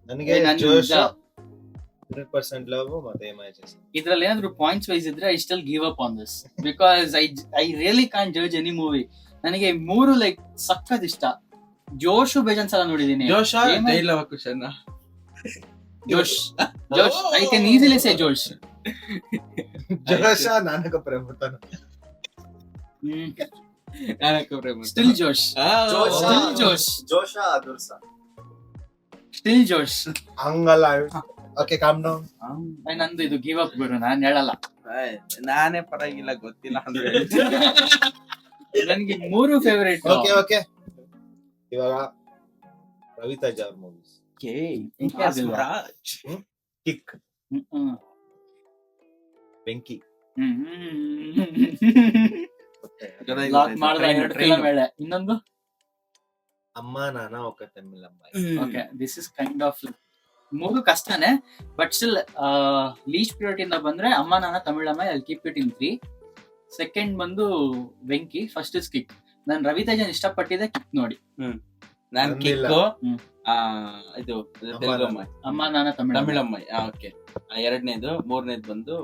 ನನಗೆ ಜೋಶ್ 100% ಲವ್ ಮತ್ತೆ ಏಮಯ ಚೇಸೇವ. ಇದ್ರಲ್ಲಿ ಏನಾದ್ರು ಪಾಯಿಂಟ್ಸ್ ವೈಸ್ ಇದ್ರೆ I still give up on this because I really can't judge any movie. ನನಗೆ 3 ಲೈಕ್ ಸಖತ್ ಇಷ್ಟ. ಜೋಶು ಬೇಜಾನ್ ಸಲ ನೋಡಿದೀನಿ. ಜೋಶ್ ಕುಶನ್ Josh I can easily say Josh. ಜೋಶ ನಾನಕ ಪ್ರೇಮತನ. ಸ್ಟಿಲ್ ಜೋಶ್. ಸ್ಟಿಲ್ ಜೋಶ್. ಜೋಶ ಅದುರ್ಸ. ಸ್ಟಿಲ್ ಜೋಶ್. ಹಂಗಲ್ಲ. Okay, calm down. ನಂದು ಇದು ಗಿವ್ ಅಪ್ ಬಿಡು, ನಾನ್ ಹೇಳಲ್ಲ. ನಾನೇ ಪರವಾಗಿಲ್ಲ, ಗೊತ್ತಿಲ್ಲ ಅಂದ್ರೆ. ನನ್ಗೆ 3 ಫೇವರೇಟ್. ಓಕೆ, ಇವಾಗ ರವಿತೇಜ ಅವ್ರ ಮೂವೀಸ್. ಕಿಕ್, ಬೆಂಕಿ. ಇನ್ನೊಂದು ಅಮ್ಮ ನಾನ ಒಕ್ಕ ತಮಿಳಮ್ಮ. Okay, this is kind of ಮೂರು ಕಷ್ಟನೇ, ಬಟ್ ಸ್ಟಿಲ್ ಲೀಸ್ಟ್ ಪ್ರಿಯಾರಿಟಿ ಇಂದ ಬಂದ್ರೆ ಅಮ್ಮ ನಾನ ತಮಿಳಮ್ಮ, I keep it in 3. Second ಬಂದು ವೆಂಕಿ, ಫಸ್ಟ್ ಇಸ್ ಕಿಕ್. ನಾನು ರವಿತೇಜನ್ ಇಷ್ಟಪಟ್ಟಿದ್ದೆ ಕಿಕ್ ನೋಡಿ. ನಾನ್ ನಂದಿಲ್ಲ. ಕಿಕ್ಕು ಇದು ತೆಲುಗಮ್ಮ, ಅಮ್ಮ ನಾನ ತಮಿಳಮ್ಮ. ಓಕೆ, ಎರಡನೇದು. ಮೂರನೇದು ಬಂದು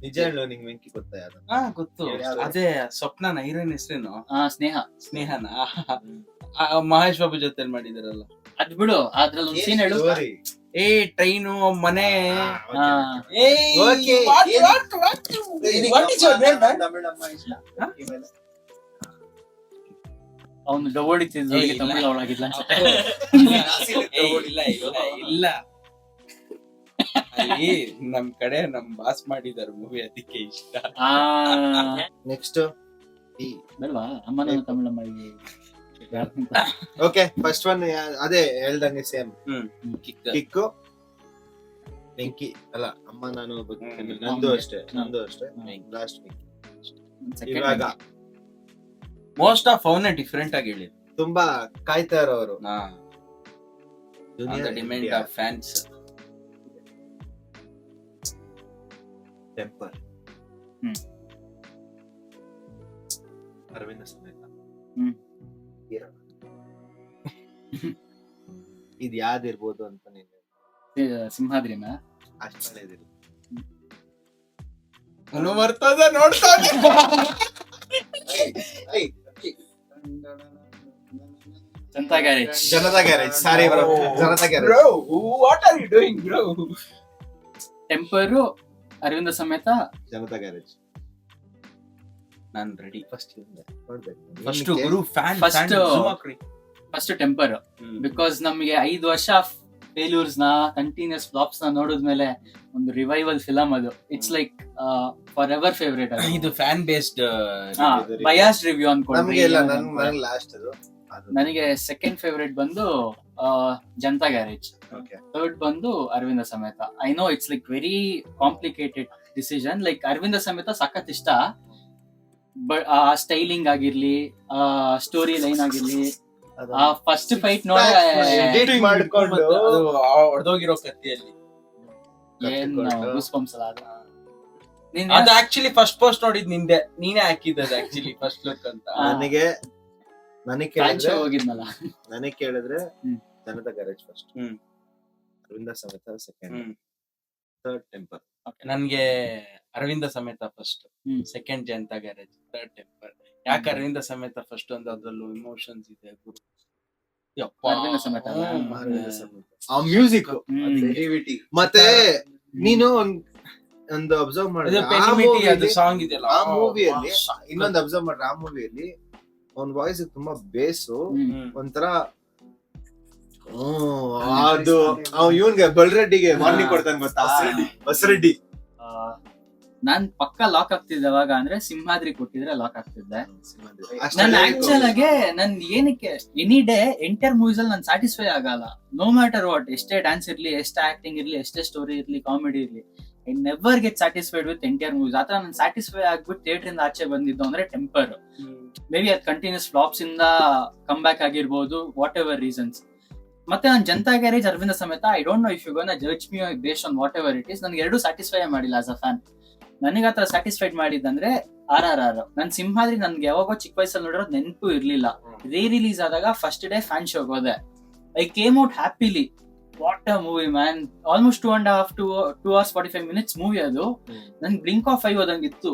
ನಿಜ ಹೇಳು, ನಿಂಗೆ ವೆಂಕಿ ಗೊತ್ತಾ ಯಾರು? ಗೊತ್ತು, ಯಾವ್ದು? ಅದೇ ಸ್ವಪ್ನನ, ಹೀರೋಯಿನ್ ಹೆಸರೇನು? ಸ್ನೇಹ. ಸ್ನೇಹನ. ಮಹೇಶ್ ಬಾಬು ಜೊತೆ ಮಾಡಿದಾರಲ್ಲ, ಅದ್ ಬಿಡು, ಅದ್ರಲ್ಲಿ ಒಂದು ಸೀನ್ ಹೇಳು. Story. ಟ್ರೈನು, ಮನೆ. ಆ, Okay. What is your name, man? ತಮಿಳಮ್ಮ ಇಷ್ಟ. ಅವ್ನು ಡೊವಳಿತಿದ್ದು ಇಲ್ಲ. ತಮಿಳ್ ಅವಳಾಗಿಲ್ಲ ಅನ್ಸುತ್ತೆ. ಇಲ್ಲ ಅಲ್ಲಿ ನಮ್ ಕಡೆ ನಮ್ ಬಾಸ್ ಮಾಡಿದಾರ ಮೂವಿ, ಅದಕ್ಕೆ ಇಷ್ಟ. ಆ, ನೆಕ್ಸ್ಟ್ ಬೇಡ್ವಾ ಅಮ್ಮ ನಾನ ತಮಿಳಮ್ಮ. ಓಕೆ, ಫಸ್ಟ್ ಒನ್ ಅದೇ ಹೇಳ್ದಂಗೆ ಸೇಮ್. ಕಿಕ್. ಕಿಕ್ಕು, ಬೆಂಕಿ ಅಲ್ಲ, ಅಮ್ಮ ನಾನು ನಂದು ಅಷ್ಟೇ. ಲಾಸ್ಟ್ ಇವಾಗ ಮೋಸ್ಟ್ ಆಫ್ ಅವನೇ ಡಿಫ್ರೆಂಟ್ ಆಗಿ ಹೇಳಿ. ತುಂಬಾ ಕಾಯ್ತಾ ಇರೋರು ಡಿಮ್ಯಾಂಡ್ ಆಫ್ ಫ್ಯಾನ್ಸ್. ಟೆಂಪರ್, ಹ್ಮ್. ಅರವಿಂದ ಸಮೇತ. ಹ್ಮ್. ಇದು ಯಾವ್ದಿರ್ಬೋದು ಅಂತ ನೀನು ಸಿಂಹಾದ್ರಿನ. ಅಷ್ಟು ಹಳೇದಿಲ್ಲ. ಬರ್ತದ ನೋಡ್ತಾನೆ. Janata Garage. Janata Garage, sorry bro, Janata Garage. Bro, what are you doing, bro? Temper, Aravinda Sametha, Janata Garage. ನಾನ್ ರೆಡಿ. ಫಸ್ಟ್ ಫಸ್ಟ್ ಗುರು ಫ್ಯಾನ್. First Temper. ಬಿಕಾಸ್ ನಮಗೆ 5 ವರ್ಷ ಫೇಲ್ಯೂರ್ಸ್ ನ, ಕಂಟಿನ್ಯೂಸ್ ಫ್ಲಾಪ್ಸ್ ನ ನೋಡಿದ್ಮೇಲೆ ಒಂದು ರಿವೈವಲ್ ಫಿಲಮ್ ಅದು. It's like for ever favourite. ಇದು ಫ್ಯಾನ್ ಬೇಸ್ಡ್ ಬಯಾಸ್ ರಿವ್ಯೂ ಅನ್ಕೊಂಡ್ರಿ. ನಮ್ಗೆ ಇಲ್ಲ, ನನಗೆ ಲಾಸ್ಟ್ ಅದು. ನನಗೆ ಸೆಕೆಂಡ್ ಫೇವರೇಟ್ ಬಂದು ಜನತಾ ಗ್ಯಾರೇಜ್. ಓಕೆ, ಥರ್ಡ್ ಬಂದು Aravinda Sametha. I know it's like very complicated decision. Like Aravinda Sametha ಸಖತ್ ಇಷ್ಟ, ಬಟ್ ಆ ಸ್ಟೈಲಿಂಗ್ ಆಗಿರ್ಲಿ, ಸ್ಟೋರಿ ಲೈನ್ ಆಗಿರ್ಲಿ, ಆ ಫಸ್ಟ್ ಫೈಟ್ ನೋಡಿ ಎಡಿಟ್ ಮಾಡ್ಕೊಂಡು ಹೊಡೆದೋಗಿರೋ ಕತ್ತಿಯಲ್ಲಿ ಏನ್ ಗೂಸ್ಬಂಪ್ಸ್ ಅಲ್ಲ ಅದು. ಅದು ಆಕ್ಚುಲಿ ಫಸ್ಟ್ ಪೋಸ್ಟ್ ನೋಡಿದ್ ನಿಂದೆ, ನೀನೇ ಹಾಕಿದ್ದದು ಆಕ್ಚುಲಿ ಫಸ್ಟ್ ಲುಕ್ ಅಂತ. ನನಗೆ ಹೋಗಿದ್ನಲ್ಲ. ಕೇಳಿದ್ರೆ ಹ್ಮ್. ಜನತಾ ಗ್ಯಾರೇಜ್ ಫಸ್ಟ್, ಹ್ಮ್. Aravinda Sametha second, third Temper. ನನ್ಗೆ ಅರವಿಂದ ಸಮೇತ ಫಸ್ಟ್, ಹ್ಮ್. Second Janata Garage, third Temper. ಯಾಕೆ ಅರವಿಂದ ಸಮೇತ ಫಸ್ಟ್ ಒಂದು ಅದ್ರಲ್ಲೂ ಇಮೋಷನ್ಸ್ ಇದೆ. ಅರವಿಂದ ಸಮೇತ ಅಲ್ಲ? ಅರವಿಂದ ಸಮೇತ. ಆ ಮ್ಯೂಸಿಕ್ ಮತ್ತೆ ನೀನು ಒಂದು ಅಬ್ಸರ್ವ್ ಮಾಡಿದ್ರೆ ಅದು ಸಾಂಗ್ ಇದೆಯಲ್ಲ, ಆ ಮೂವಿಯಲ್ಲಿ ಇನ್ನೊಂದು ಅಬ್ಸರ್ವ್ ಮಾಡ್ರೆ, ಆ ಮೂವಿಯಲ್ಲಿ ಅವ್ನ ವಾಯ್ಸ್ ತುಂಬಾ ಬೇಸು, ಒಂಥರ ಅದು ಇವನ್ಗೆ ಬಲ್ರೆಡ್ಡಿಗೆ ವಾರ್ನಿಂಗ್ ಕೊಡ್ತಾನೆ ಗೊತ್ತಾ, ಹೊಸರೆಡ್ಡಿ. ನಾನ್ ಪಕ್ಕ ಲಾಕ್ ಆಗ್ತಿದ್ದೆ ಅವಾಗ, ಅಂದ್ರೆ ಸಿಂಹಾದ್ರಿ ಕೊಟ್ಟಿದ್ರೆ ಲಾಕ್ ಆಗ್ತಿದ್ದೆ. ಅಷ್ಟೇ. ನನ್ ಆಕ್ಚುಲ್ ಆಗಿ ನನ್ ಏನಕ್ಕೆ ಎನಿ ಡೇ ಎಂಟೈರ್ ಮೂವೀಸ್ ಅಲ್ಲಿ ನಾನು ಸ್ಯಾಟಿಸ್ಫೈ ಆಗಲ್ಲ. ನೋ ಮ್ಯಾಟರ್ ವಾಟ್, ಎಷ್ಟೇ ಡ್ಯಾನ್ಸ್ ಇರ್ಲಿ, ಎಷ್ಟೇ ಆಕ್ಟಿಂಗ್ ಇರ್ಲಿ, ಎಷ್ಟೇ ಸ್ಟೋರಿ ಇರ್ಲಿ, ಕಾಮಿಡಿ ಇರ್ಲಿ, I never get satisfied with entire movies. ಆತರ ನಾನು ಸ್ಯಾಟಿಸ್ಫೈ ಆಗ್ಬಿಟ್ಟು ಥಿಯೇಟರ್ ಇಂದ ಆಚೆ ಬಂದಿದ್ದು ಅಂದ್ರೆ ಟೆಂಪರ್. ಮೇ ಬಿ ಅದ್ ಕಂಟಿನ್ಯೂಸ್ ಫ್ಲಾಪ್ಸ್ ಇಂದ ಕಮ್ ಬ್ಯಾಕ್ ಆಗಿರ್ಬೋದು, ವಾಟ್ ಎವರ್ ರೀಸನ್ಸ್. ಮತ್ತೆ ನಾನು Janatha garage, Aravinda Sametha, I don't know if you gonna judge me based on whatever it is, ನನ್ಗೆ ಎರಡು ಸ್ಯಾಟಿಸ್ಫೈ ಮಾಡಿಲ್ಲ ಆಸ್ ಅ ಫ್ಯಾನ್. ನನಗೆ ಆತರ ಸ್ಯಾಟಿಸ್ಫೈಡ್ ಮಾಡಿದ್ದಂದ್ರೆ RRR. ನನ್ ಸಿಂಹಾದ್ರಿ ನನ್ಗೆ ಯಾವಾಗೋ ಚಿಕ್ಕ ವಯಸ್ಸಲ್ಲಿ ನೋಡಿರೋದು ನೆನಪು ಇರ್ಲಿಲ್ಲ. ರೀ ರಿಲೀಸ್ ಆದಾಗ ಫಸ್ಟ್ ಡೇ ಫ್ಯಾನ್ ಶೋಗೆ ಹೋದೆ. I came out happily. What a movie man. Almost 2 hours 45 minutes movie ಅದು. ನನ್ ಬ್ಲಿಂಕ್ ಆಫ್ ಐ ಹೋದಂಗಿತ್ತು.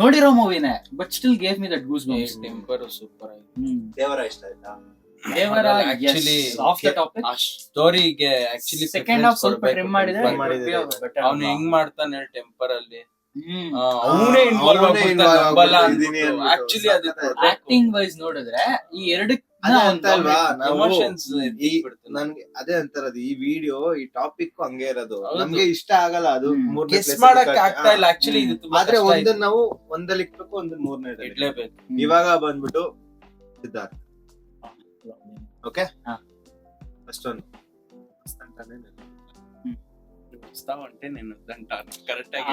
ನೋಡಿರೋ ಮೂವಿನೇ, but still gave me that goose bumps. Temper super ಆಗಿ. ದೇವರ ಇಷ್ಟ ಆಯ್ತಾ? ದೇವರ actually ಆಫ್ ದ ಟಾಪಿಕ್. ಆ ಸ್ಟೋರಿಗೆ ಆಕ್ಚುಲಿ ಸೆಕೆಂಡ್ ಹಾಫ್ ಸ್ವಲ್ಪ ಟ್ರಿಮ್ ಮಾಡಿದ್ರೆ ಅವ್ನು ಹೆಂಗ್ ಮಾಡ್ತಾನೆ ಟೆಂಪರ್ ಅಲ್ಲಿ, ಹ್ಮ್. ಅವನೇ ಇನ್ವಾಲ್ವ್ ಆಗ್ಬಿಡ್ತಾನೆ. ಆಕ್ಚುಲಿ ಅದು ಆಕ್ಟಿಂಗ್ ವೈಸ್ ನೋಡಿದ್ರೆ ಈ ಎರಡು ಅದೇ ಅಂತ ಅಲ್ವಾ, ನಾವು ಎಮೋಷನ್ಸ್ ನನ್ಗೆ ಅದೇ ಅಂತಾರದು, ಈ ವಿಡಿಯೋ ಈ ಟಾಪಿಕ್ ಹಂಗೆ ಇರೋದು, ಹೌದು. ನಮ್ಗೆ ಇಷ್ಟ ಆಗಲ್ಲ ಅದು. ಮೂರನೇ ಗೆಸ್ ಮಾಡಕ್ಕೆ ಆಗ್ತಾ ಇಲ್ಲ ಆಕ್ಚುಲಿ. ಇದು ತುಂಬಾ ಆದ್ರೆ ಕಷ್ಟ ಒಂದನ್ನ ನಾವು ಒಂದಲ್ಲಿ ಇಟ್ಬೇಕು, ಒಂದನ್ನ ಮೂರನೇ ಇಡ್ಲೇಬೇಕು. ಇವಾಗ ಬಂದ್ಬಿಟ್ಟು ಸಿದ್ಧಾರ್ಥ್. ಓಕೆ, ಹಾ. ಅಷ್ಟೊಂದು ಹೊಸ್ತಾವಂಟೆ ನೀನು ದಂಟ ಕರೆಕ್ಟ್ ಆಗಿ.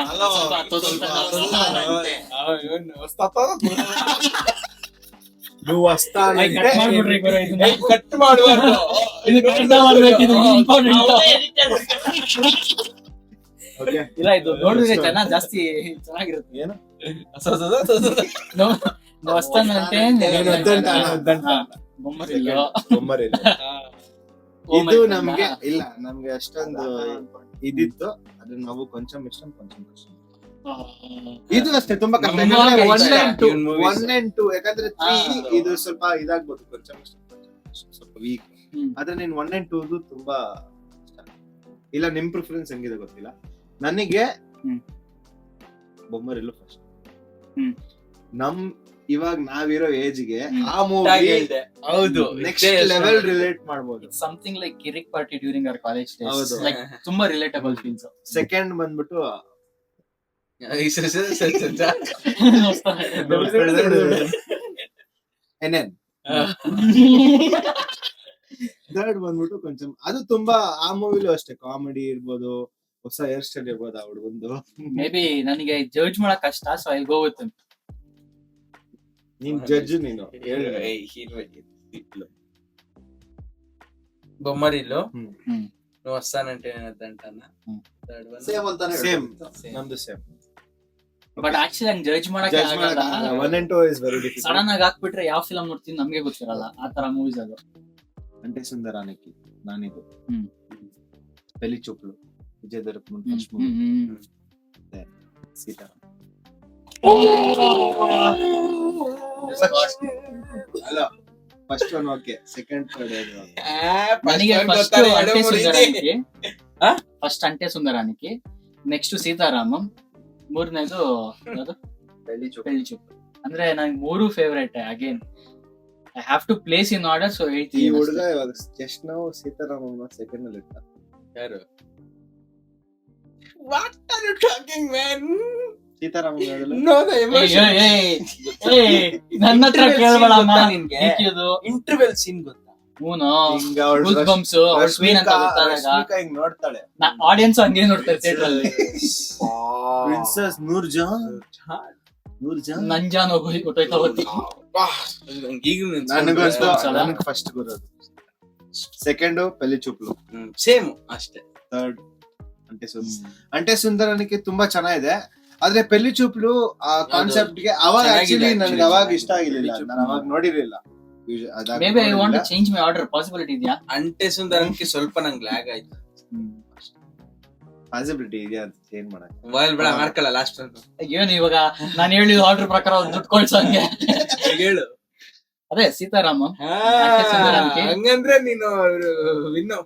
ನೀವು ಹೊಸ್ತಾನಂತೆ ಕಟ್ ಮಾಡುವಾರು ಓಕೆ ಇಲ್ಲ ಇದು ನೋಡಿದ್ರೆ ಚೆನ್ನಾಗಿ ಜಾಸ್ತಿ ಚೆನ್ನಾಗಿರುತ್ತೆ. ಏನು ಹೊಸ್ತಾನಂತೆ ಬೊಮ್ಮರಿಲ್ಲ. ಇದು ನಮ್ಗೆ ಇಲ್ಲ, ನಮ್ಗೆ ಅಷ್ಟೊಂದು ಇದಿತ್ತು, ಅದನ್ನ ನಾವು ಕೊಂಚಂ ಇಷ್ಟ ಕೊಂಚಂ ಕಷ್ಟ. ಇದು ಅಷ್ಟೇ ತುಂಬಾ ಕಷ್ಟ. ನಮ್ಮ 1 ಇಷ್ಟ. and 2 ಯಾಕಂದ್ರೆ 3 ಇದು ಸ್ವಲ್ಪ ಇದಾಗ್ಬೋದು, ಕೊಂಚಂ ಇಷ್ಟ ಸ್ವಲ್ಪ ವೀಕ್. ಆದ್ರೆ ನೀನ್ 1 and 2 ತುಂಬಾ ಇಷ್ಟ. ಇಲ್ಲ ನಿಮ್ ಪ್ರಿಫರೆನ್ಸ್ ಹೆಂಗಿದೆ ಗೊತ್ತಿಲ್ಲ, ನನಗೆ ಬೊಮ್ಮರಿಲ್ಲ ಫಸ್ಟ್. ನಮ್ ಇವಾಗ ನಾವಿರೋ ಏಜ್ಗೆ ಆ ಮೂವಿ ಹೌದು ನೆಕ್ಸ್ಟ್ ಲೆವೆಲ್ ರಿಲೇಟ್ ಮಾಡ್ಬೋದು. Something like Kirik party during our college days. ಹೌದು. ಲೈಕ್ ತುಂಬಾ ರಿಲೇಟಬಲ್ ಫೀಲ್ಸ್. ಸೆಕೆಂಡ್ ಬಂದ್ಬಿಟ್ಟು ಎನ್ಎನ್. ಥರ್ಡ್ ಬಂದ್ಬಿಟ್ಟು ಕೊಂಚಂ ಅದು ತುಂಬಾ, ಆ ಮೂವಿಲೂ ಅಷ್ಟೇ ಕಾಮಿಡಿ ಇರ್ಬೋದು, ಹೊಸ ಹೇರ್ ಸ್ಟೈಲ್ ಇರ್ಬೋದು ಆ ಹುಡುಗಂದು. ಮೇ ಬಿ ನನಗೆ ಜಡ್ಜ್ ಮಾಡಕ್ ಕಷ್ಟ, ಸೊ ಐ ಗೋ ವಿತ್ ನೀನ್ ಜಡ್ಜ್ ನೀನು ಬೊಮ್ಮರಿಲ್ಲು ಹ್ಮ್. నువ్వు వస్తానంటే అంటానా ಸೇಮ್ ನಮ್ದು same. But actually hang judge ಮಾಡಕ್ ಜಡ್ಜ್ ಆಗಲ್ಲ. 1 and 2 is very difficult. Sudden ಆಗಿ ಹಾಕ್ಬಿಟ್ರೆ ಯಾವ ಫಿಲಂ ನೋಡ್ತೀನಿ ನಮ್ಗೆ ಗೊತ್ತಿರಲ್ಲ, ಆ ತರ ಮೂವೀಸ್ ಅದು. ಅಂಟೆ ಸುಂದರಾನಕ್ಕಿ ನಾನಿದು hmm. Pelli Choopulu Vijay Deverakonda first hmm, movie hmm. Sitaram. Oh, ಅಲ್ಲ first one okay, second third ನನಗೆ first Ante Sundaraniki, first Ante Sundaraniki, next Sitaramam, ಮೂರನೇದು ಯಾವುದು ಪೆಲಿ ಚೂಪ್. ಪೆಳ್ಳಿ ಚುಪ್ಪು. ಅಂದ್ರೆ ನಂಗೆ ಮೂರು favourite. Again I have to place in order, so ಈ ಹೇಳ್ತೀನಿ ಹುಡುಗ ಇವಾಗ ಜಸ್ಟ್ ನಾವು ಸೀತಾರಾಮ ಸೆಕೆಂಡ್ ಅಲ್ಲಿ ಇರ್ತಾರೆ. ಯಾರು what are you talking man Sitarama no the emotion ನನ್ನ ಹತ್ರ ಕೇಳಬೇಡ ನಿನ್ಗೆ ಇದು ಇಂಟರ್ವೆಲ್ ಸೀನ್ ಗೊತ್ತಾ ಹೂನು ಹಿಂಗ ಅವಳು ಗೂಸ್ ಬಂಪ್ಸ್ ಸ್ಕ್ರೀನ್ ಅಂತ ಗೊತ್ತಾದಾಗ ಹಿಂಗ್ ನೋಡ್ತಾಳೆ. ಆಡಿಯನ್ಸ್ ಹಂಗೆ ನೋಡ್ತಾರೆ ಥಿಯೇಟರ್ ಅಲ್ಲಿ. ಪ್ರಿನ್ಸೆಸ್ ನೂರ್ಜಹಾನ್ ನಂಜಾನ್ ಹೊಟ್ಟೋಯ್ತಾ ಹೋಗ್ತಿ. ನನಗೆ ಫಸ್ಟ್ ಗೊತ್ತದು, ಸೆಕೆಂಡ್ ಪೆಲಿ ಚೂಪ್ಲು, ಸೇಮ್ ಅಷ್ಟೇ. ಥರ್ಡ್ ಅಂಟೆ ಸುಂದರನಿಗೆ ತುಂಬಾ ಚೆನ್ನಾಗಿದೆ. ಆದ್ರೆ ಪೆಲ್ಲಿ ಚೂಪ್ಲು ಆ ಕಾನ್ಸೆಪ್ಟ್ ಗೆ ಅವಾಗ ಆಕ್ಚುಲಿ ನನ್ಗೆ ಅವಾಗ ಇಷ್ಟ ಆಗಿರ್ಲಿಲ್ಲ, ನಾನು ಅವಾಗ ನೋಡಿರ್ಲಿಲ್ಲ. Maybe I want to change my order, possibility ಇದೆಯಾ? ಅಂಟೆ ಸುಂದರಕ್ಕೆ ಸ್ವಲ್ಪ ನಂಗೆ ಲ್ಯಾಗ್ ಆಯ್ತು. ಪಾಸಿಬಿಲಿಟಿ ಇದೆಯಾ ಅಂತ ಚೇಂಜ್ ಮಾಡಕ್. ಮೊಬೈಲ್ ಬೇಡ ಮಾಡ್ಕೊಳ್ಳ ಲಾಸ್ಟ್ ಏನು ಇವಾಗ ನಾನು ಹೇಳಿದ ಆರ್ಡರ್ ಪ್ರಕಾರ ದುಡ್ಡು ಕೊಡ್ಸಂಗೆ ಹೇಳು. ಅದೇ ಸೀತಾರಾಮ ಹಂಗಂದ್ರೆ ನೀನು ವಿನ್ನು